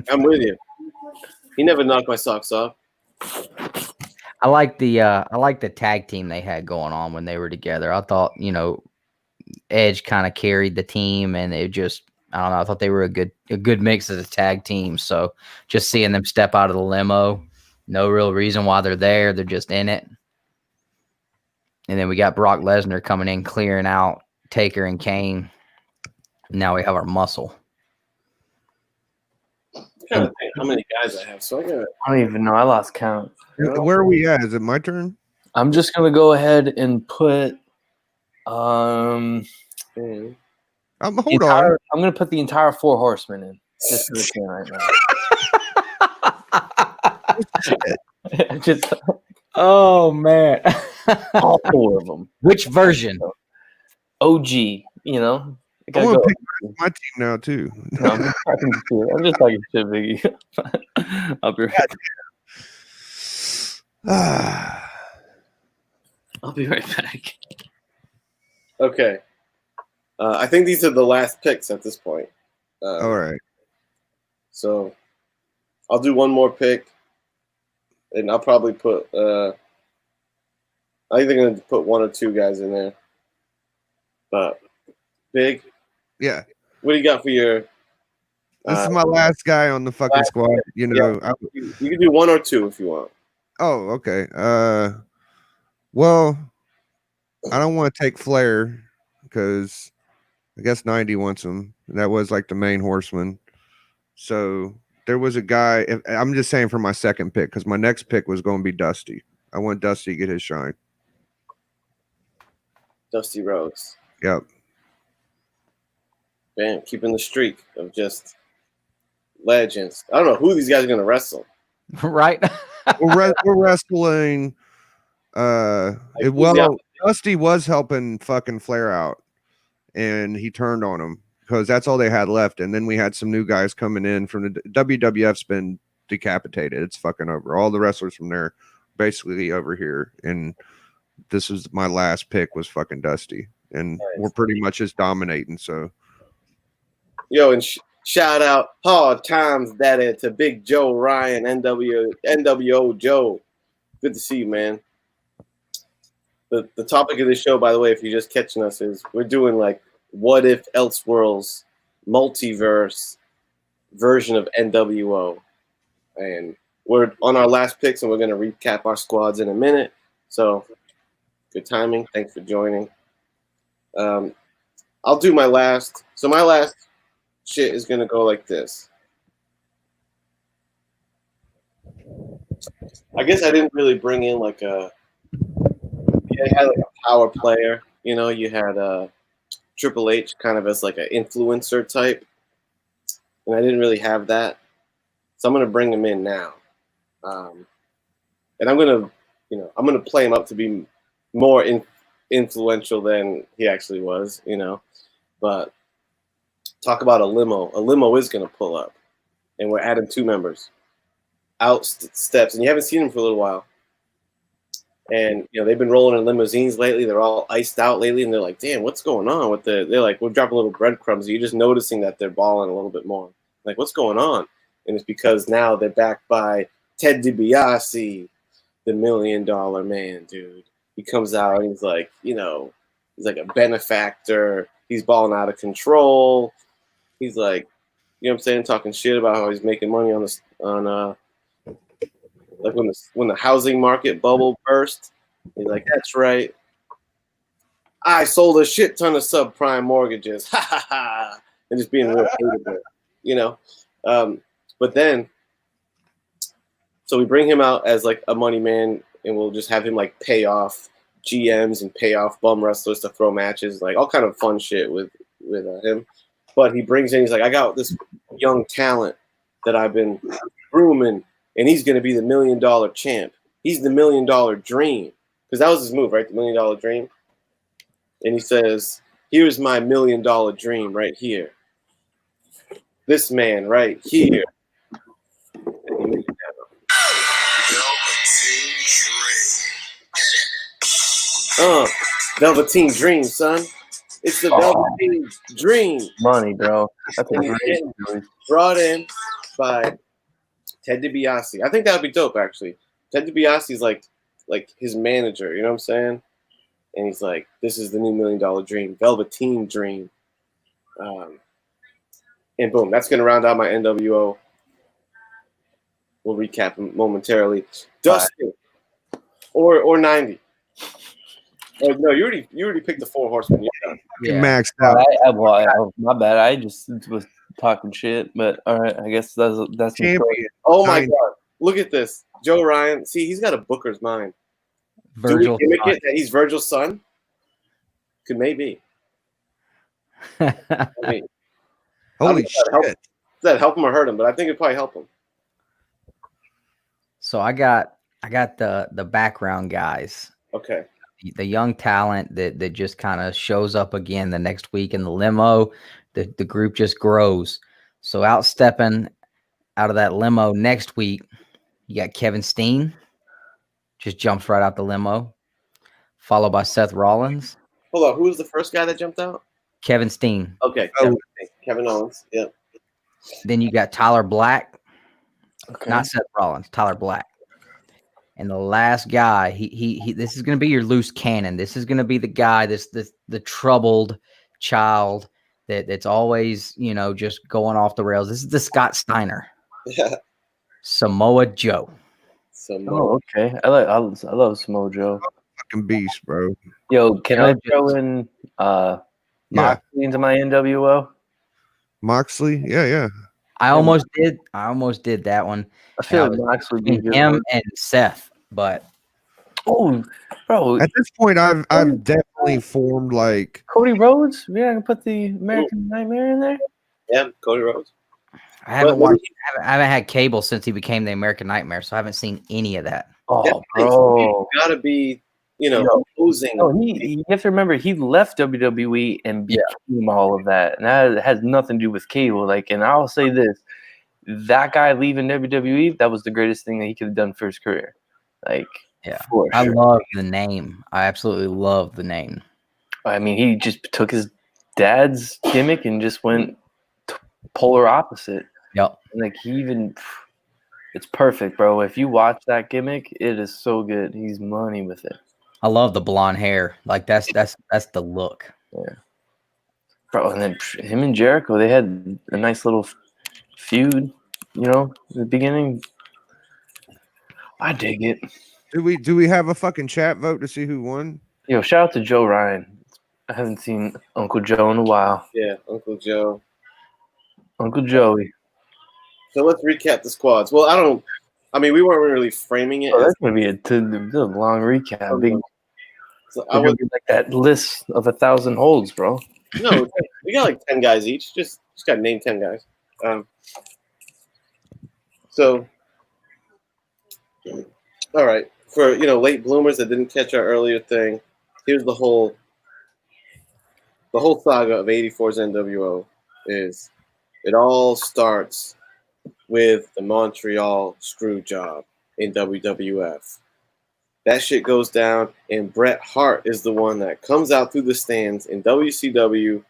I'm with you. He never knocked my socks off. I like the tag team they had going on when they were together. I thought, Edge kind of carried the team, and it just, I don't know, I thought they were a good mix as a tag team. So just seeing them step out of the limo, No real reason why they're there. They're just in it. And then we got Brock Lesnar coming in, clearing out Taker and Kane. Now we have our muscle. I'm trying to think how many guys I have. So I don't even know. I lost count. Where are we at? Is it my turn? I'm just gonna go ahead and put Hold on. I'm gonna put the entire 4 horsemen in. Just for the team right now. Just Oh, man. all 4 of them. Which version? OG, you know. I I gotta want go. to pick my team now too. No, I'm just talking shit, Biggie. I'll be right back. I'll be right back. Okay. I think these are the last picks at this point. All right. So I'll do one more pick, and I'll probably put. I'm either going to put 1 or 2 guys in there. Big. Yeah. What do you got for your? This is my last guy on the fucking squad. You know. You can do 1 or 2 if you want. Oh, okay. Well, I don't want to take Flair because I guess 90 wants him. That was like the main horseman. So there was a guy. I'm just saying for my second pick because my next pick was going to be Dusty. I want Dusty to get his shine. Dusty Rhodes. Yep. Bam, keeping the streak of just legends. I don't know who these guys are going to wrestle. Right? We're wrestling. Dusty was helping fucking Flair out, and he turned on him because that's all they had left. And then we had some new guys coming in from the WWF's been decapitated. It's fucking over. All the wrestlers from there basically over here, and this is my last pick was fucking Dusty, and we're pretty much just dominating. So, yo, and shout out hard times daddy to Big Joe Ryan, NWO Joe. Good to see you, man. The topic of this show, by the way, if you're just catching us, is we're doing like what if Elseworlds multiverse version of NWO, and we're on our last picks, and we're going to recap our squads in a minute. So good timing. Thanks for joining. I'll do my last. So my last shit is going to go like this. I guess I didn't really bring in like a. You had like a power player, you know. You had Triple H kind of as like an influencer type, and I didn't really have that, so I'm gonna bring him in now, and I'm gonna play him up to be more influential than he actually was, you know. But talk about a limo. A limo is gonna pull up, and we're adding 2 members. Out steps, and you haven't seen him for a little while. And you know they've been rolling in limousines lately. They're all iced out lately, and they're like, "Damn, what's going on with the?" They're like, "We're dropping little breadcrumbs." You're just noticing that they're balling a little bit more. Like, what's going on? And it's because now they're backed by Ted DiBiase, the $1 million man, dude. He comes out and he's like, you know, he's like a benefactor. He's balling out of control. He's like, you know what I'm saying, talking shit about how he's making money like when the housing market bubble burst, he's like, "That's right, I sold a shit ton of subprime mortgages," ha ha ha, and just being real hateable, you know. But then, so we bring him out as like a money man, and we'll just have him like pay off GMs and pay off bum wrestlers to throw matches, like all kind of fun shit with him. But he brings in, he's like, "I got this young talent that I've been grooming. And he's going to be the $1 million champ. He's the $1 million dream." Because that was his move, right? The $1 million dream. And he says, "Here's my $1 million dream right here. This man right here." Velveteen Dream, son. It's the Velveteen Dream. Money, bro. That's a And great he's getting brought in by Ted DiBiase. I think that would be dope, actually. Ted DiBiase is like his manager, you know what I'm saying? And he's like, "This is the new $1 million dream, Velveteen Dream." And boom, that's going to round out my NWO. We'll recap them momentarily. Dustin or 90. Oh, no, you already picked the 4 horsemen. You're done. Yeah. Maxed Oh, out. my bad. I just was talking shit, but all right. I guess that's Champion. Oh my 90. God! Look at this, Joe Ryan. See, he's got a Booker's mind. Virgil. Do we gimmick it that he's Virgil's son? Could maybe. I mean, Holy does shit. that help him or hurt him? But I think it'd probably help him. So I got the background guys, Okay. the young talent that just kind of shows up again the next week in the limo. The group just grows. So outstepping out of that limo next week, you got Kevin Steen, just jumps right out the limo, followed by Seth Rollins. Hold on. Who was the first guy that jumped out? Kevin Steen. Okay. Oh. Kevin Owens. Yeah. Then you got Tyler Black, Okay. not Seth Rollins, Tyler Black. And the last guy, he this is going to be your loose cannon. This is going to be the guy the troubled child that's always, just going off the rails. This is the Scott Steiner. Yeah. Samoa Joe. Oh, okay. I love Samoa Joe. Fucking beast, bro. Yo, can You know, I throw in Moxley into my NWO? Moxley. Yeah. I almost did that one. I feel And like I was Moxley would be a between good him one. and Seth, but Oh, bro, At this point, I've definitely formed like Cody Rhodes. Yeah, I can put the American Nightmare in there. Yeah. Cody Rhodes. I haven't What- watched. I haven't had cable since he became the American Nightmare, so I haven't seen any of that. Oh, bro. Gotta be, opposing. No, you have to remember he left WWE and became all of that, and that has nothing to do with cable. Like, and I'll say this: that guy leaving WWE, that was the greatest thing that he could have done for his career. Like, Yeah, for I sure. love the name. I absolutely love the name. I mean, he just took his dad's gimmick and just went polar opposite. Yep. Like it's perfect, bro. If you watch that gimmick, it is so good. He's money with it. I love the blonde hair. Like that's the look. Bro, and then him and Jericho, they had a nice little feud, in the beginning. I dig it. do we have a fucking chat vote to see who won? Yo, shout out to Joe Ryan. I haven't seen Uncle Joe in a while. Yeah, Uncle Joe. Uncle Joey. So let's recap the squads. Well, we weren't really framing it. Oh, that's gonna be a long recap. Big, So I would be like that list of 1,000 holds, bro. No, we got like 10 guys each. Just got to name 10 guys. So, all right. For, late bloomers that didn't catch our earlier thing, here's the whole saga of 84's NWO is it all starts with the Montreal screw job in WWF. That shit goes down, and Bret Hart is the one that comes out through the stands in WCW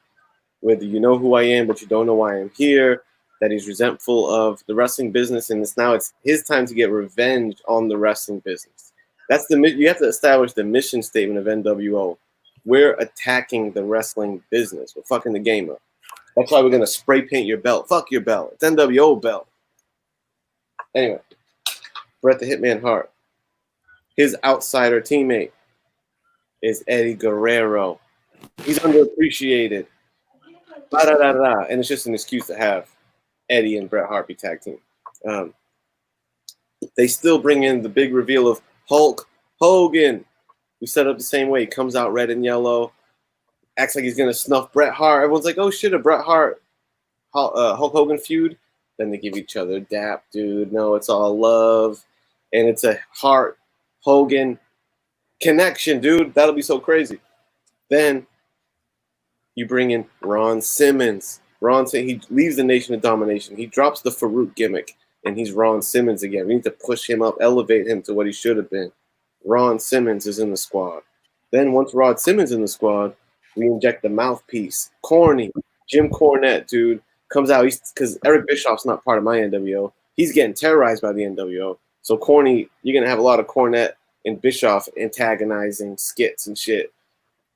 with you know who I am, but you don't know why I'm here, that he's resentful of the wrestling business, and it's his time to get revenge on the wrestling business. You have to establish the mission statement of NWO. We're attacking the wrestling business. We're fucking the game up. That's why we're going to spray paint your belt. Fuck your belt. It's NWO belt. Anyway, Bret the Hitman Hart. His outsider teammate is Eddie Guerrero. He's underappreciated. And it's just an excuse to have Eddie and Bret Hart be tag team. They still bring in the big reveal of Hulk Hogan, who set up the same way. He comes out red and yellow, acts like he's going to snuff Bret Hart. Everyone's like, oh shit, a Bret Hart Hulk Hogan feud. Then they give each other a dap, dude. No, it's all love. And it's a Hart Hogan connection, dude. That'll be so crazy. Then you bring in Ron Simmons. He leaves the Nation of Domination. He drops the Farouk gimmick, and he's Ron Simmons again. We need to push him up, elevate him to what he should have been. Ron Simmons is in the squad. Then once Rod Simmons in the squad, we inject the mouthpiece. Corny. Jim Cornette, dude, comes out. Because Eric Bischoff's not part of my NWO. He's getting terrorized by the NWO. So Corny, you're going to have a lot of Cornette and Bischoff antagonizing skits and shit.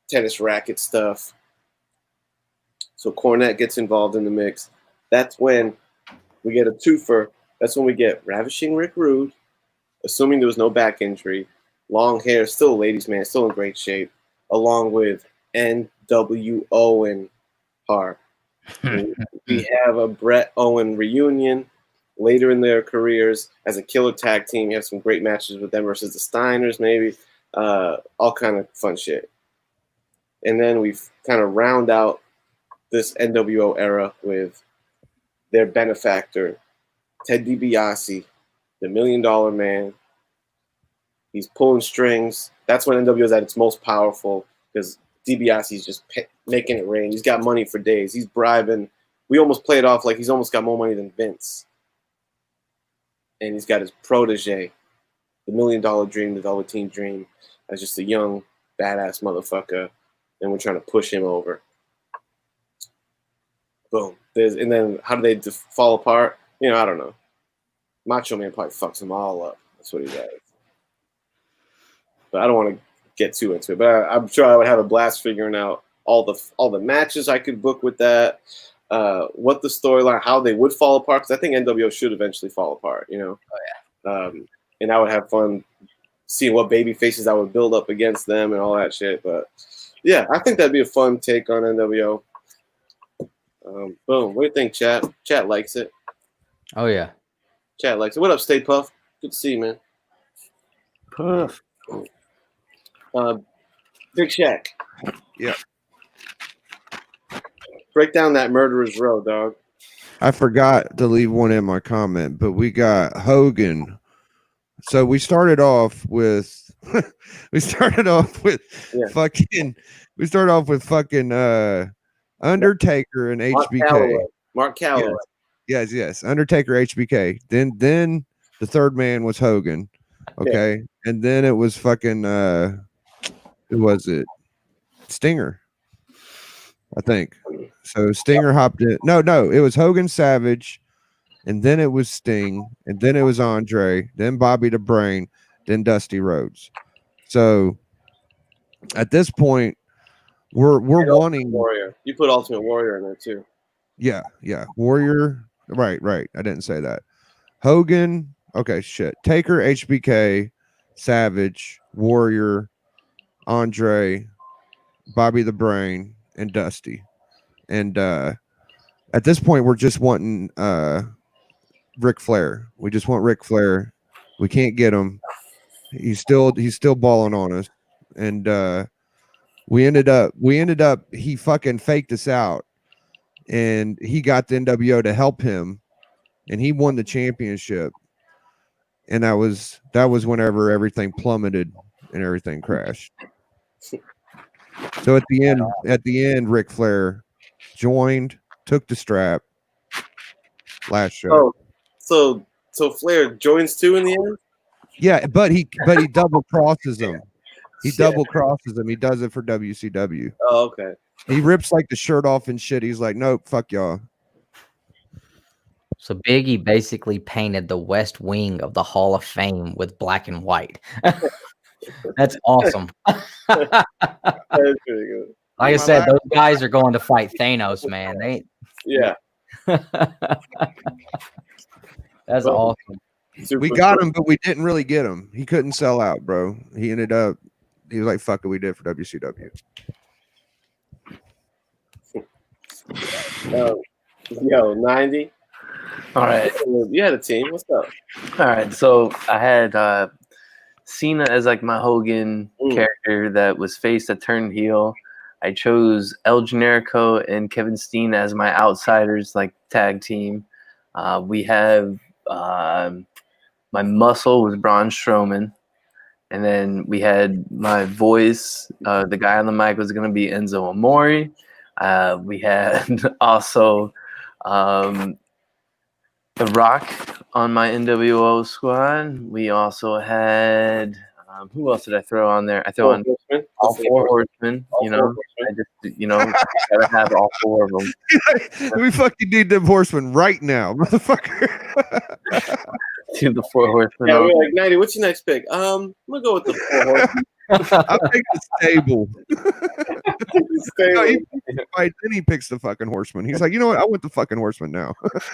Tennis racket stuff. So Cornette gets involved in the mix. That's when we get a twofer That's when we get Ravishing Rick Rude, assuming there was no back injury, long hair, still a ladies' man, still in great shape, along with NWO and Har. We have a Brett Owen reunion later in their careers as a killer tag team. You have some great matches with them versus the Steiners, maybe. All kind of fun shit. And then we kind of round out this NWO era with their benefactor, Ted DiBiase, the $1 Million Man. He's pulling strings. That's when NWO is at its most powerful because DiBiase's just making it rain. He's got money for days. He's bribing. We almost play it off like he's almost got more money than Vince. And he's got his protege, the $1 Million Dream, the Velveteen Dream, as just a young, badass motherfucker. And we're trying to push him over. Boom. And then how do they fall apart? I don't know. Macho Man probably fucks them all up. That's what he does. But I don't want to get too into it. But I'm sure I would have a blast figuring out all the matches I could book with that, what the storyline, how they would fall apart. Because I think NWO should eventually fall apart. Oh yeah. And I would have fun seeing what baby faces I would build up against them and all that shit. But yeah, I think that'd be a fun take on NWO. Boom. What do you think, chat? Chat likes it. Oh yeah. Chat likes it. What up, Stay Puff? Good to see you, man. Puff. Big Shaq. Yeah. Break down that Murderer's Row, dog. I forgot to leave one in my comment, but we got Hogan. So we started off with Undertaker and HBK. Mark Calloway. Yes. Undertaker, HBK. Then the third man was Hogan. Okay. Yeah. And then it was fucking who was it? Stinger, I think. So Stinger hopped in. No, it was Hogan, Savage, and then it was Sting, and then it was Andre, then Bobby the Brain, then Dusty Rhodes. So at this point, we're wanting Warrior. You put Ultimate Warrior in there too. Yeah. Warrior. Right. I didn't say that. Hogan. Okay, shit. Taker, HBK, Savage, Warrior, Andre, Bobby the Brain, and Dusty. And at this point, we're just wanting Ric Flair. We just want Ric Flair. We can't get him. He's still balling on us. And we ended up he fucking faked us out. And he got the NWO to help him. And he won the championship. And that was whenever everything plummeted and everything crashed. So at the end, Ric Flair joined, took the strap. Last show. Oh, so Flair joins too in the end? Yeah, but he double crosses him. He double crosses him. He does it for WCW. Oh, okay. He rips like the shirt off and shit. He's like, nope, fuck y'all. So Biggie basically painted the West Wing of the Hall of Fame with black and white. That's awesome. That's pretty good. Like I said, those guys are going to fight Thanos, man. Yeah. That's awesome. We got him, but we didn't really get him. He couldn't sell out, bro. He was like, fuck it, we did for WCW. Yo, 90. All right. You had a team. What's up? All right. So I had Cena as like my Hogan character that was face that turned heel. I chose El Generico and Kevin Steen as my outsiders, like tag team. We have my muscle was Braun Strowman. And then we had my voice. The guy on the mic was going to be Enzo Amore. We had also The Rock on my NWO squad. We also had who else did I throw on there? I throw on all four horsemen. I just gotta have all four of them. We fucking need them horsemen right now, motherfucker. To the four horsemen. Yeah, we're like 90. What's your next pick? I'm gonna go with the four horsemen. I'll take the stable. Then he picks the fucking horseman. He's like, you know what? I want the fucking horseman now.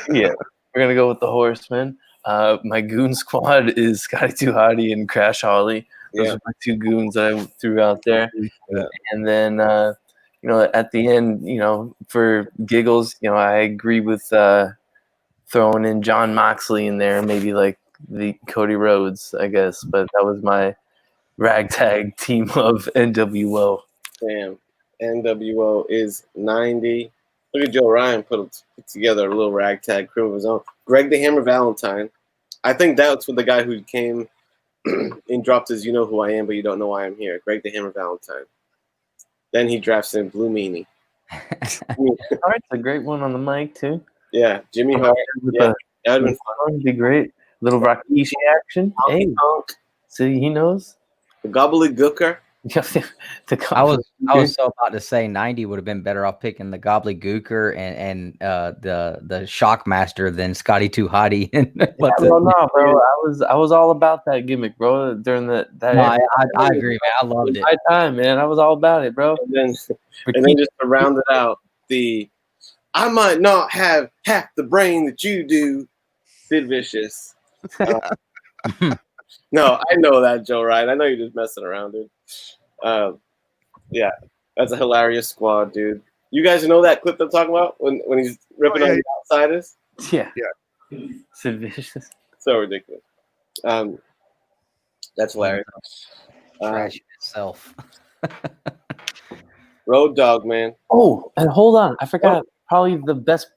Yeah, we're gonna go with the horseman. My goon squad is Scotty Too Hottie and Crash Holly. Those are my two goons that I threw out there. Yeah. And then, at the end, for giggles, I agree with throwing in John Moxley in there, maybe like the Cody Rhodes, I guess. But that was my ragtag team of NWO. Damn. NWO is 90. Look at Joe Ryan put together a little ragtag crew of his own. Greg the Hammer Valentine. I think that's what the guy who came and dropped his "You Know Who I Am, but You Don't Know Why I'm Here." Greg the Hammer Valentine. Then he drafts in Blue Meanie. Hart's a great one on the mic too. Yeah, Jimmy Hart. Yeah, that would have been fun. Would be great. Little Rakishi action. Hey, see, he knows. The Gobbledygooker. I was so about to say 90 would have been better off picking the Gobbledygooker and the Shockmaster than Scotty Too Hottie. No, bro. I was all about that gimmick, bro. During that. No, I agree, man. I loved it. My time, man. I was all about it, bro. And then just to round it out, I might not have half the brain that you do, Sid Vicious. No, I know that, Joe Ryan. I know you're just messing around, dude. Yeah, that's a hilarious squad, dude. You guys know that clip I'm talking about when he's ripping on the outsiders? Yeah. Sid Vicious. So ridiculous. That's hilarious. Trash itself. Road Dogg, man. Oh, and hold on, I forgot. Probably the best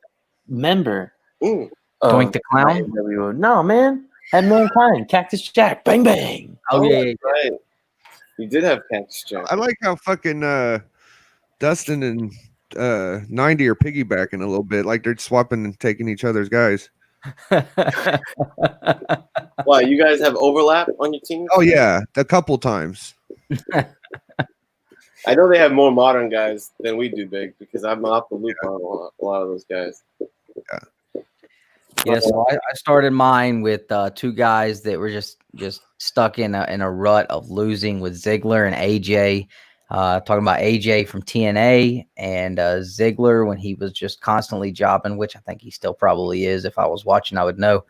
member. Mm. Doink the Clown? NWO. No, man. Had Mankind, Cactus Jack, bang bang. Oh yeah. Right. You did have Cactus Jack. I like how fucking Dustin and 90 are piggybacking a little bit, like they're swapping and taking each other's guys. Why, you guys have overlap on your team? Oh yeah, a couple times. I know they have more modern guys than we do, Big, because I'm off the loop on a lot of those guys. Yeah, so I started mine with two guys that were just stuck in a rut of losing with Ziggler and AJ. Talking about AJ from TNA and Ziggler when he was just constantly jobbing, which I think he still probably is. If I was watching, I would know.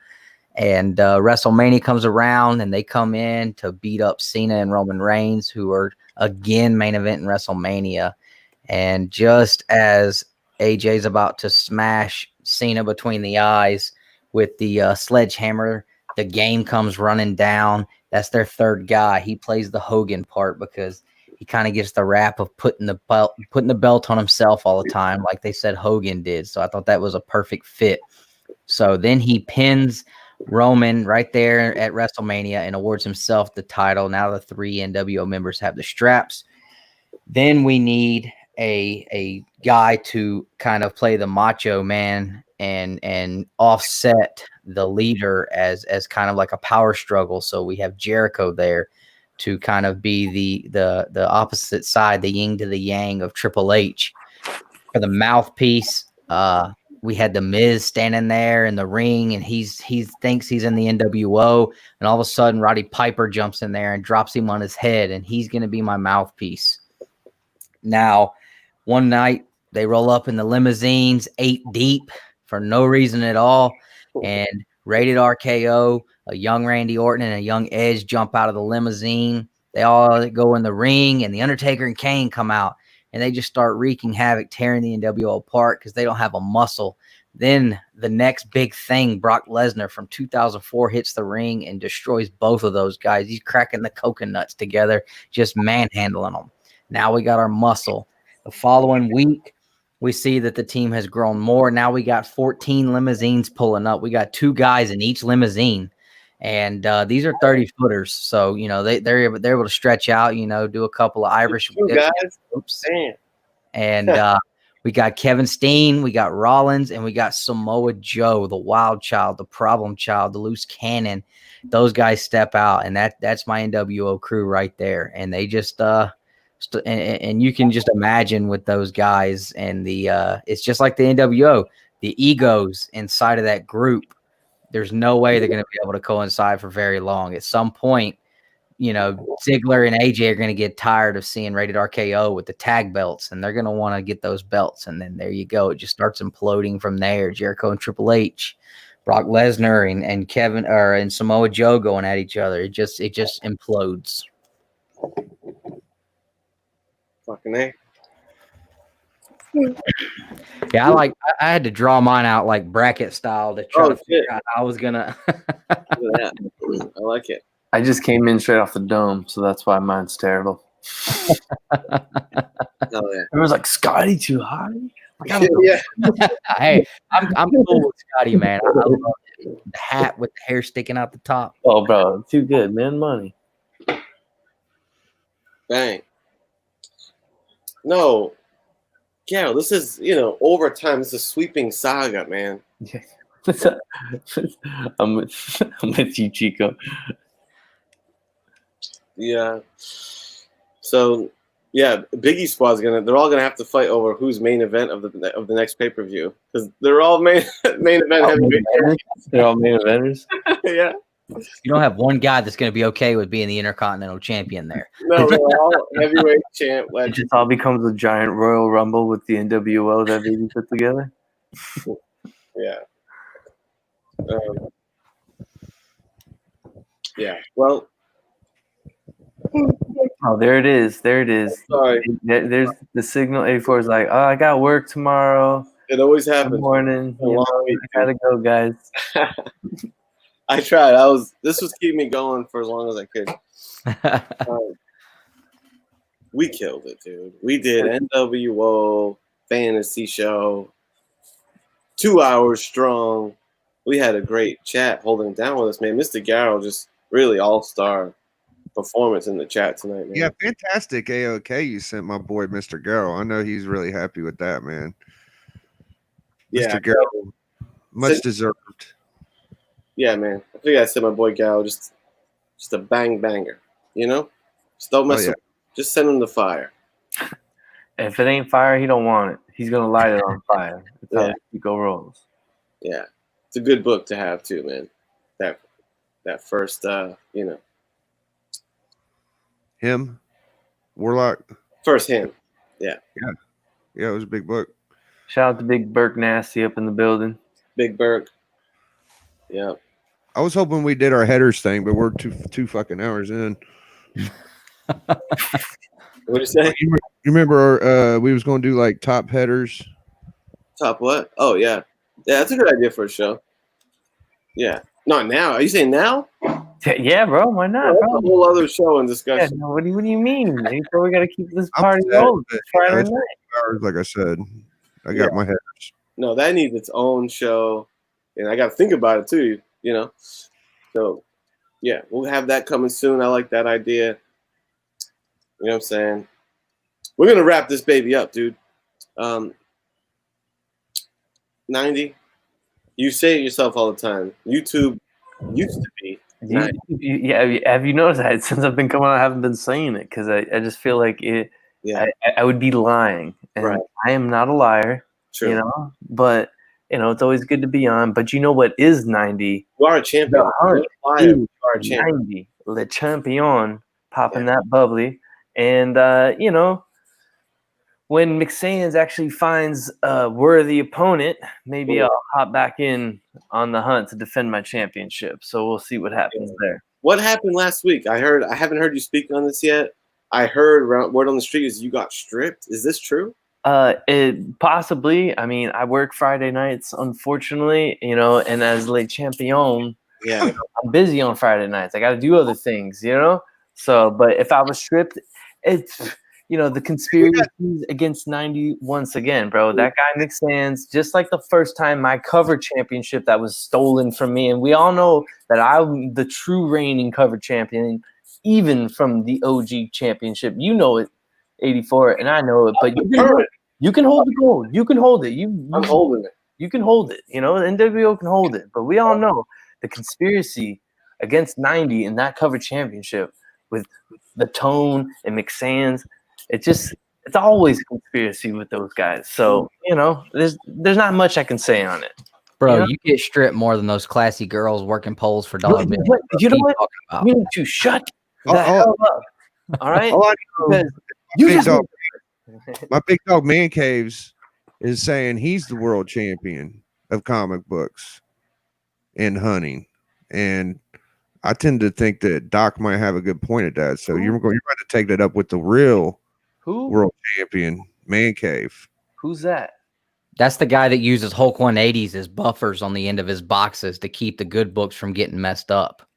And WrestleMania comes around and they come in to beat up Cena and Roman Reigns, who are again main event in WrestleMania. And just as AJ's about to smash Cena between the eyes with the sledgehammer, the game comes running down. That's their third guy. He plays the Hogan part because he kind of gets the rap of putting the belt on himself all the time, like they said Hogan did. So I thought that was a perfect fit. So then he pins Roman right there at WrestleMania and awards himself the title. Now the three NWO members have the straps. Then we need a guy to kind of play the macho man and offset the leader as kind of like a power struggle. So we have Jericho there to kind of be the opposite side, the yin to the yang of Triple H. For the mouthpiece, we had the Miz standing there in the ring, and he thinks he's in the NWO, and all of a sudden Roddy Piper jumps in there and drops him on his head, and he's going to be my mouthpiece. Now, one night they roll up in the limousines 8 deep for no reason at all, and Rated RKO, a young Randy Orton and a young Edge jump out of the limousine. They all go in the ring, and the Undertaker and Kane come out, and they just start wreaking havoc, tearing the NWO apart because they don't have a muscle. Then the next big thing, Brock Lesnar from 2004 hits the ring and destroys both of those guys. He's cracking the coconuts together, just manhandling them. Now we got our muscle. The following week, we see that the team has grown more. Now we got 14 limousines pulling up. We got 2 guys in each limousine. And these are 30-footers. So, they're able to stretch out, do a couple of Irish. Guys. Oops. And we got Kevin Steen, we got Rollins, and we got Samoa Joe, the wild child, the problem child, the loose cannon. Those guys step out, and that's my NWO crew right there. And they just and you can just imagine with those guys and it's just like the NWO, the egos inside of that group. There's no way they're going to be able to coincide for very long. At some point, Ziggler and AJ are going to get tired of seeing Rated RKO with the tag belts, and they're going to want to get those belts. And then there you go. It just starts imploding from there. Jericho and Triple H. Brock Lesnar and Kevin and Samoa Joe going at each other. It just implodes. Fucking A. Yeah, I had to draw mine out like bracket style to try to figure out how I was gonna. Yeah, I like it. I just came in straight off the dome, so that's why mine's terrible. Oh yeah. It was like Scotty too high. Like, Yeah. Hey, I'm cool with Scotty, man. I love it. The hat with the hair sticking out the top. oh, bro, too good, man. Money. Bang. No. Carol, this is, overtime. This is a sweeping saga, man. I'm with you, Chico. Yeah. So, yeah, Biggie Squad's they're all gonna have to fight over who's main event of the next pay-per-view, because they're all main event heavyweight. They're all main eventers. Yeah. You don't have one guy that's going to be okay with being the Intercontinental Champion there. No, they're all heavyweight champ. It just all becomes a giant Royal Rumble with the NWO that Biggie put together. Yeah. Yeah. Well. Oh, there it is. There it is. Sorry. There's the signal. 84 is like, oh, I got work tomorrow. It always Good happens. morning. A long week. I gotta go, guys. I tried. This was keeping me going for as long as I could. We killed it, dude. We did NWO fantasy show, 2 hours strong. We had a great chat holding it down with us, man. Mr. Garrow just really all-star performance in the chat tonight, man. Yeah, fantastic AOK you sent my boy Mr. Garrow. I know he's really happy with that, man. Yeah, Mr. Garrow, much deserved. Yeah, man. I think I said my boy Garrow, just a bang banger, Just don't mess with. Just send him the fire. If it ain't fire, he don't want it. He's gonna light it on fire. That's how Chico rolls. Yeah, it's a good book to have too, man. That first, Him, Warlock. First him. Yeah. Yeah, it was a big book. Shout out to Big Burke Nasty up in the building. Big Burke. Yeah. I was hoping we did our headers thing, but we're two fucking hours in. What did you say? You remember we was going to do like top headers? Top what? Oh, yeah. Yeah, that's a good idea for a show. Yeah. Not now. Are you saying now? Yeah, bro. Why not? That's a whole other show and discussion. Yeah, no, what do you mean? We got to keep this party going. Friday night. Hours, like I said, I got my headers. No, that needs its own show, and I got to think about it too. So yeah, we'll have that coming soon. I like that idea. You know what I'm saying? We're gonna wrap this baby up, dude. 90. You say it yourself all the time. YouTube used to be. Yeah, have you noticed that since I've been coming on, I haven't been saying it because I just feel like it. Yeah, I would be lying, and right. I am not a liar. True. But it's always good to be on. But you know what is 90? You are a champion. You are a champion. 90, le champion, popping that bubbly, and when McSayans actually finds a worthy opponent, maybe I'll hop back in on the hunt to defend my championship. So we'll see what happens there. What happened last week? I haven't heard you speak on this yet. I heard word on the street is you got stripped. Is this true? It possibly. I mean, I work Friday nights, unfortunately, and as le champion, I'm busy on Friday nights. I got to do other things, So, but if I was stripped, it's the conspiracies against 90 once again, bro. That guy Nick Sands, just like the first time my cover championship that was stolen from me, and we all know that I'm the true reigning cover champion, even from the OG championship. You know it, 84, and I know it, but you can hold the gold. You can hold it. I'm holding it. You can hold it. NWO can hold it, but we all know the conspiracy against 90 in that cover championship with the Tone and McSands. It's always a conspiracy with those guys. So, there's not much I can say on it. Bro, you get stripped more than those classy girls working poles for $1 million. You know what? You need to shut the hell up. All right? My big dog Man Caves is saying he's the world champion of comic books. in hunting, and I tend to think that Doc might have a good point at that. So you're about to take that up with the real Who? world champion, Man Cave. Who's that? That's the guy that uses Hulk 180s as buffers on the end of his boxes to keep the good books from getting messed up.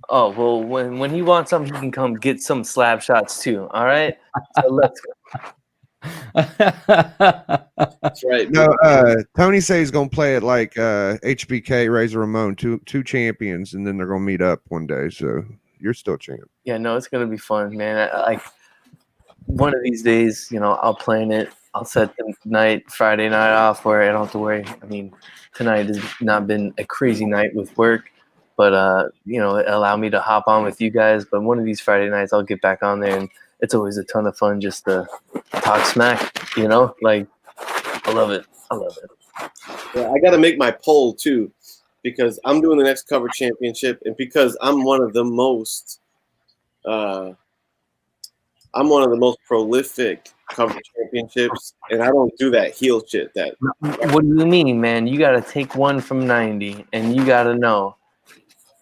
Oh, well, when he wants some, he can come get some slab shots too. All right, so let's go. That's right. No, Tony says he's gonna play it like HBK, Razor Ramon, two champions, and then they're gonna meet up one day. So you're still champ. Yeah, no, it's gonna be fun, man. Like one of these days, you know, I'll plan it. I'll set the Friday night off where I don't have to worry. I mean, tonight has not been a crazy night with work, but you know, it allowed me to hop on with you guys. But one of these Friday nights, I'll get back on there, and it's always a ton of fun just to talk smack. You know, like I love it. I love it. Yeah, I got to make my poll too, because I'm doing the next cover championship, and because I'm one of the most prolific cover championships, and I don't do that heel shit. That What do you mean, man? You got to take one from 90, and you got to know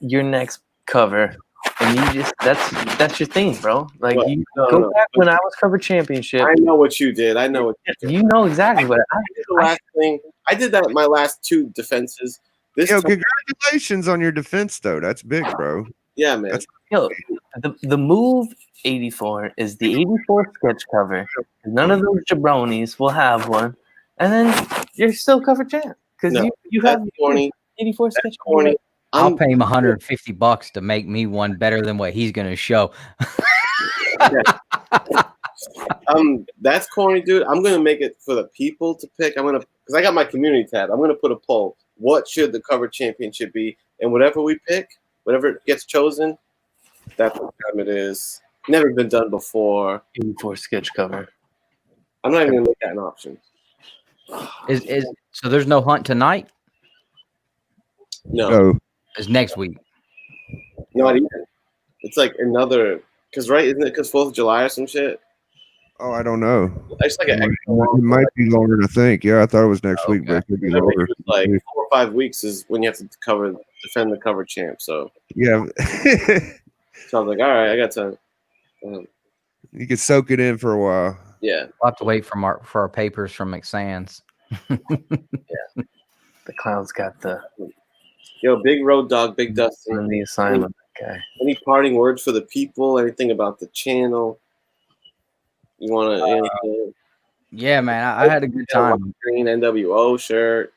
your next cover, and you just that's your thing, bro. Like What? you No, go no. back when I was cover championship. I know what you did. I know what you did. You know exactly what I did the last thing. I did that my last two defenses. This Yo, time, congratulations on your defense, though. That's big, bro. yeah, man. That's- Yo, the move 84 is the 84 sketch cover. None of those jabronis will have one, and then you're still cover champ because No, you have That's corny. 84 That's sketch corny. I'll pay him $150 to make me one better than what he's going to show. That's corny, dude. I'm gonna make it for the people to pick. Because I got my community tab. I'm gonna put a poll. What should the cover championship be? And whatever we pick, whatever gets chosen, that's what time it is. Never been done before. 84 sketch cover. I'm not even gonna make that an option. So there's no hunt tonight? No, Oh, It's next week. not even. It's like another. Because isn't it because 4th of July or some shit? oh, I don't know. It's like an extra It long. might be longer than I think. Yeah, I thought it was next week, but it could be I think longer. it was like 4 or 5 weeks is when you have to defend the cover champ. So Yeah, I was like, all right, I got time. you could soak it in for a while. Yeah. We'll have to wait for our papers from McSands. The clown's got the Yo, big road dog, big Dustin. the assignment guy. Any parting words for the people? Anything about the channel? You want to? Yeah, man, I had a good time. Green NWO shirt.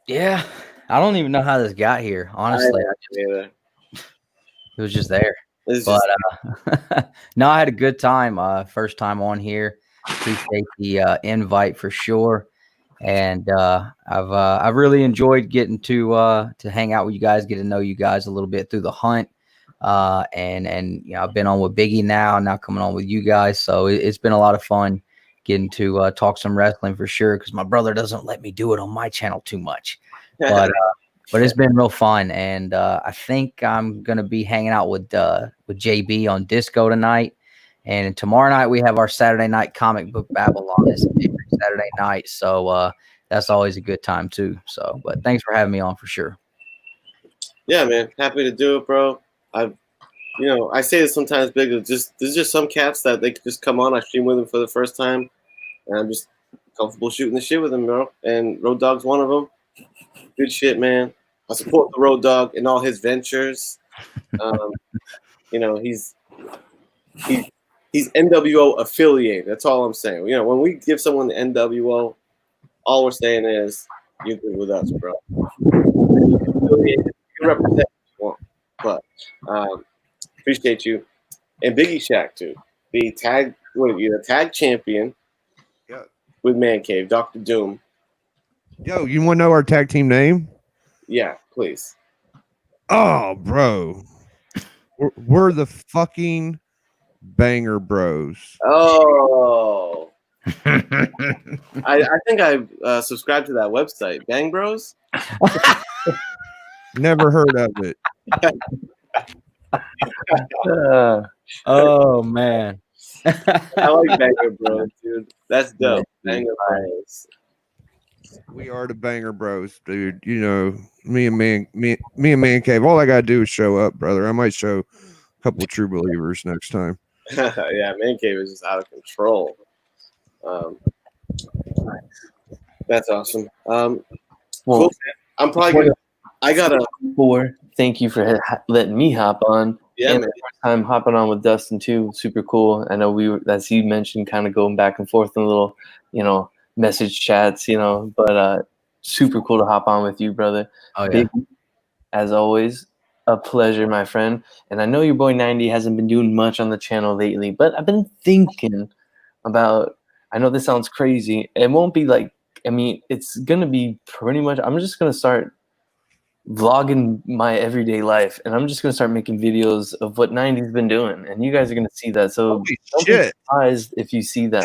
Yeah, I don't even know how this got here. Honestly, Either. it was just there. It's But just, no, I had a good time. First time on here. Appreciate the invite for sure. And I've really enjoyed getting to hang out with you guys, get to know you guys a little bit through the hunt. And you know, I've been on with Biggie now coming on with you guys. So it's been a lot of fun getting to talk some wrestling for sure, because my brother doesn't let me do it on my channel too much. But it's been real fun, and I think I'm gonna be hanging out with JB on Disco tonight. And tomorrow night we have our Saturday night comic book Babylon. It's every Saturday night, so that's always a good time too. So, but thanks for having me on for sure. yeah, man, happy to do it, bro. I say this sometimes big. There's just some cats that they could just come on. I stream with them for the first time, and I'm just comfortable shooting the shit with them, bro. And Road Dog's one of them. Good shit, man. I support the Road Dog in all his ventures. He's NWO affiliated. That's all I'm saying. You know, when we give someone the NWO, all we're saying is you're good with us, bro. Affiliated. You can represent what you want, but appreciate you. And Biggie Shack too. The tag champion. Yeah. With Man Cave, Dr. Doom. Yo, you want to know our tag team name? Yeah, please. Oh, bro, we're the fucking Banger Bros. Oh. I think I subscribed to that website, Bang Bros. Never heard of it. Oh man, I like Banger Bros, dude. That's dope. Banger Bros. We are the Banger Bros, dude. You know, me and Man Cave. All I gotta do is show up, brother. I might show a couple of true believers next time. Yeah, Man Cave is just out of control. That's awesome. Well, Cool, man. I'm probably gonna. I gotta. Thank you for letting me hop on. Yeah, and man. the first time hopping on with Dustin too, super cool. I know we were, as he mentioned, kind of going back and forth in little, message chats, but super cool to hop on with you, brother. Oh yeah. Big, as always, a pleasure, my friend. And I know your boy 90 hasn't been doing much on the channel lately, but I've been thinking about, I know this sounds crazy. It won't be like, it's going to be pretty much, I'm just going to start vlogging my everyday life, and I'm just going to start making videos of what 90's been doing, and you guys are going to see that. So don't be surprised if you see that.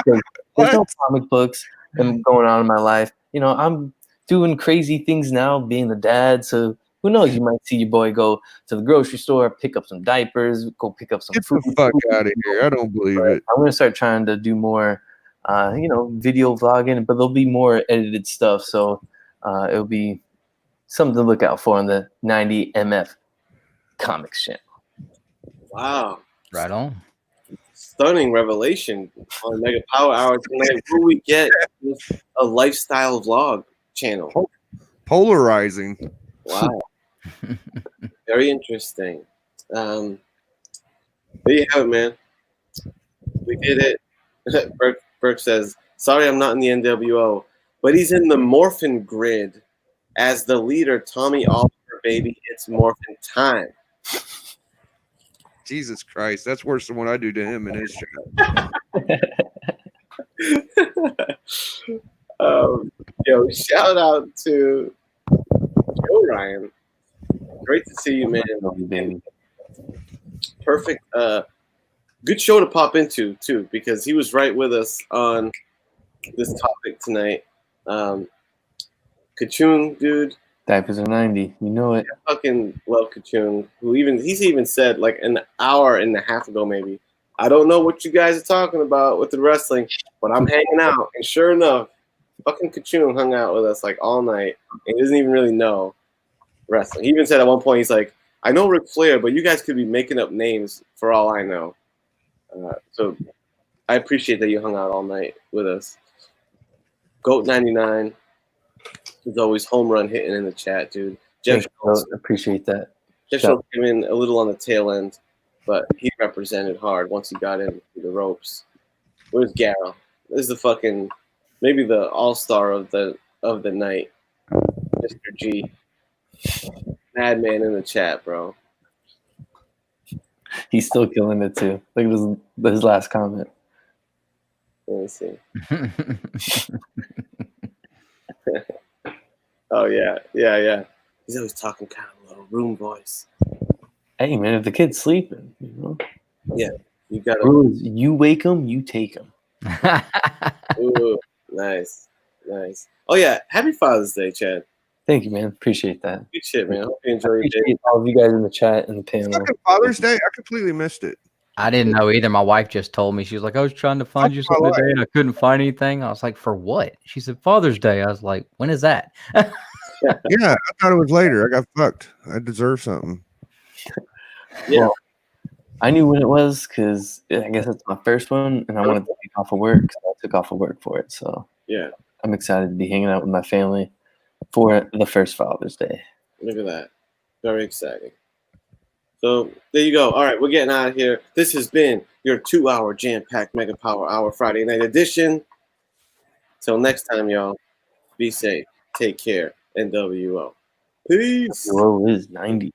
There's no comic books and going on in my life. I'm doing crazy things now, being a dad. So who knows? You might see your boy go to the grocery store, pick up some diapers, go pick up some Get food. the fuck out of here! I don't believe it. I'm going to start trying to do more, video vlogging, but there'll be more edited stuff. So it'll be something to look out for on the 90 MF Comics channel. Wow. Right on. Stunning revelation on Mega Power Hour tonight. Who we get with a lifestyle vlog channel. Polarizing. Wow. Very interesting. There you have it, man. We did it. Burke says, sorry I'm not in the NWO, but he's in the Morphin Grid as the leader, Tommy Oliver, baby. It's Morphin time. Jesus Christ, that's worse than what I do to him in his chat. Yo, shout out to Joe Ryan. Great to see you, man. Perfect. Good show to pop into too, because he was right with us on this topic tonight. Kachun, dude. Diapers are 90. You know it. I fucking love Kachun. He's even said like an hour and a half ago, maybe, I don't know what you guys are talking about with the wrestling, but I'm hanging out. And sure enough, fucking Kachun hung out with us like all night, and he doesn't even really know wrestling. He even said at one point, he's like, I know Ric Flair, but you guys could be making up names for all I know. So I appreciate that you hung out all night with us. Goat 99 is always home run hitting in the chat, dude. Jeff appreciate that. Jeff Schultz came in a little on the tail end, but he represented hard once he got in through the ropes. Where's Garrow? This is the fucking maybe the all-star of the night, Mr. G. Madman in the chat, bro. He's still killing it too. Look at his last comment. Let me see. Oh yeah. He's always talking kind of low, room voice. Hey man, if the kid's sleeping, Yeah, you gotta. You wake him, you take him. Ooh, nice. Oh yeah, happy Father's Day, Chad. Thank you, man. Appreciate that. Good shit, man. I hope you enjoy your day. All of you guys in the chat and the panel. Father's Day, I completely missed it. I didn't know either. My wife just told me. She was like, I was trying to find you something today and I couldn't find anything. I was like, for what? She said, Father's Day. I was like, when is that? Yeah, I thought it was later. I got fucked. I deserve something. Yeah. Well, I knew when it was because I guess it's my first one and I wanted to take off of work. So I took off of work for it. So yeah, I'm excited to be hanging out with my family for the first Father's Day. Look at that. Very exciting. So there you go. All right, we're getting out of here. This has been your 2-hour jam-packed Mega Power Hour Friday night edition. Till next time, y'all. Be safe. Take care. NWO. Peace. NWO is 90.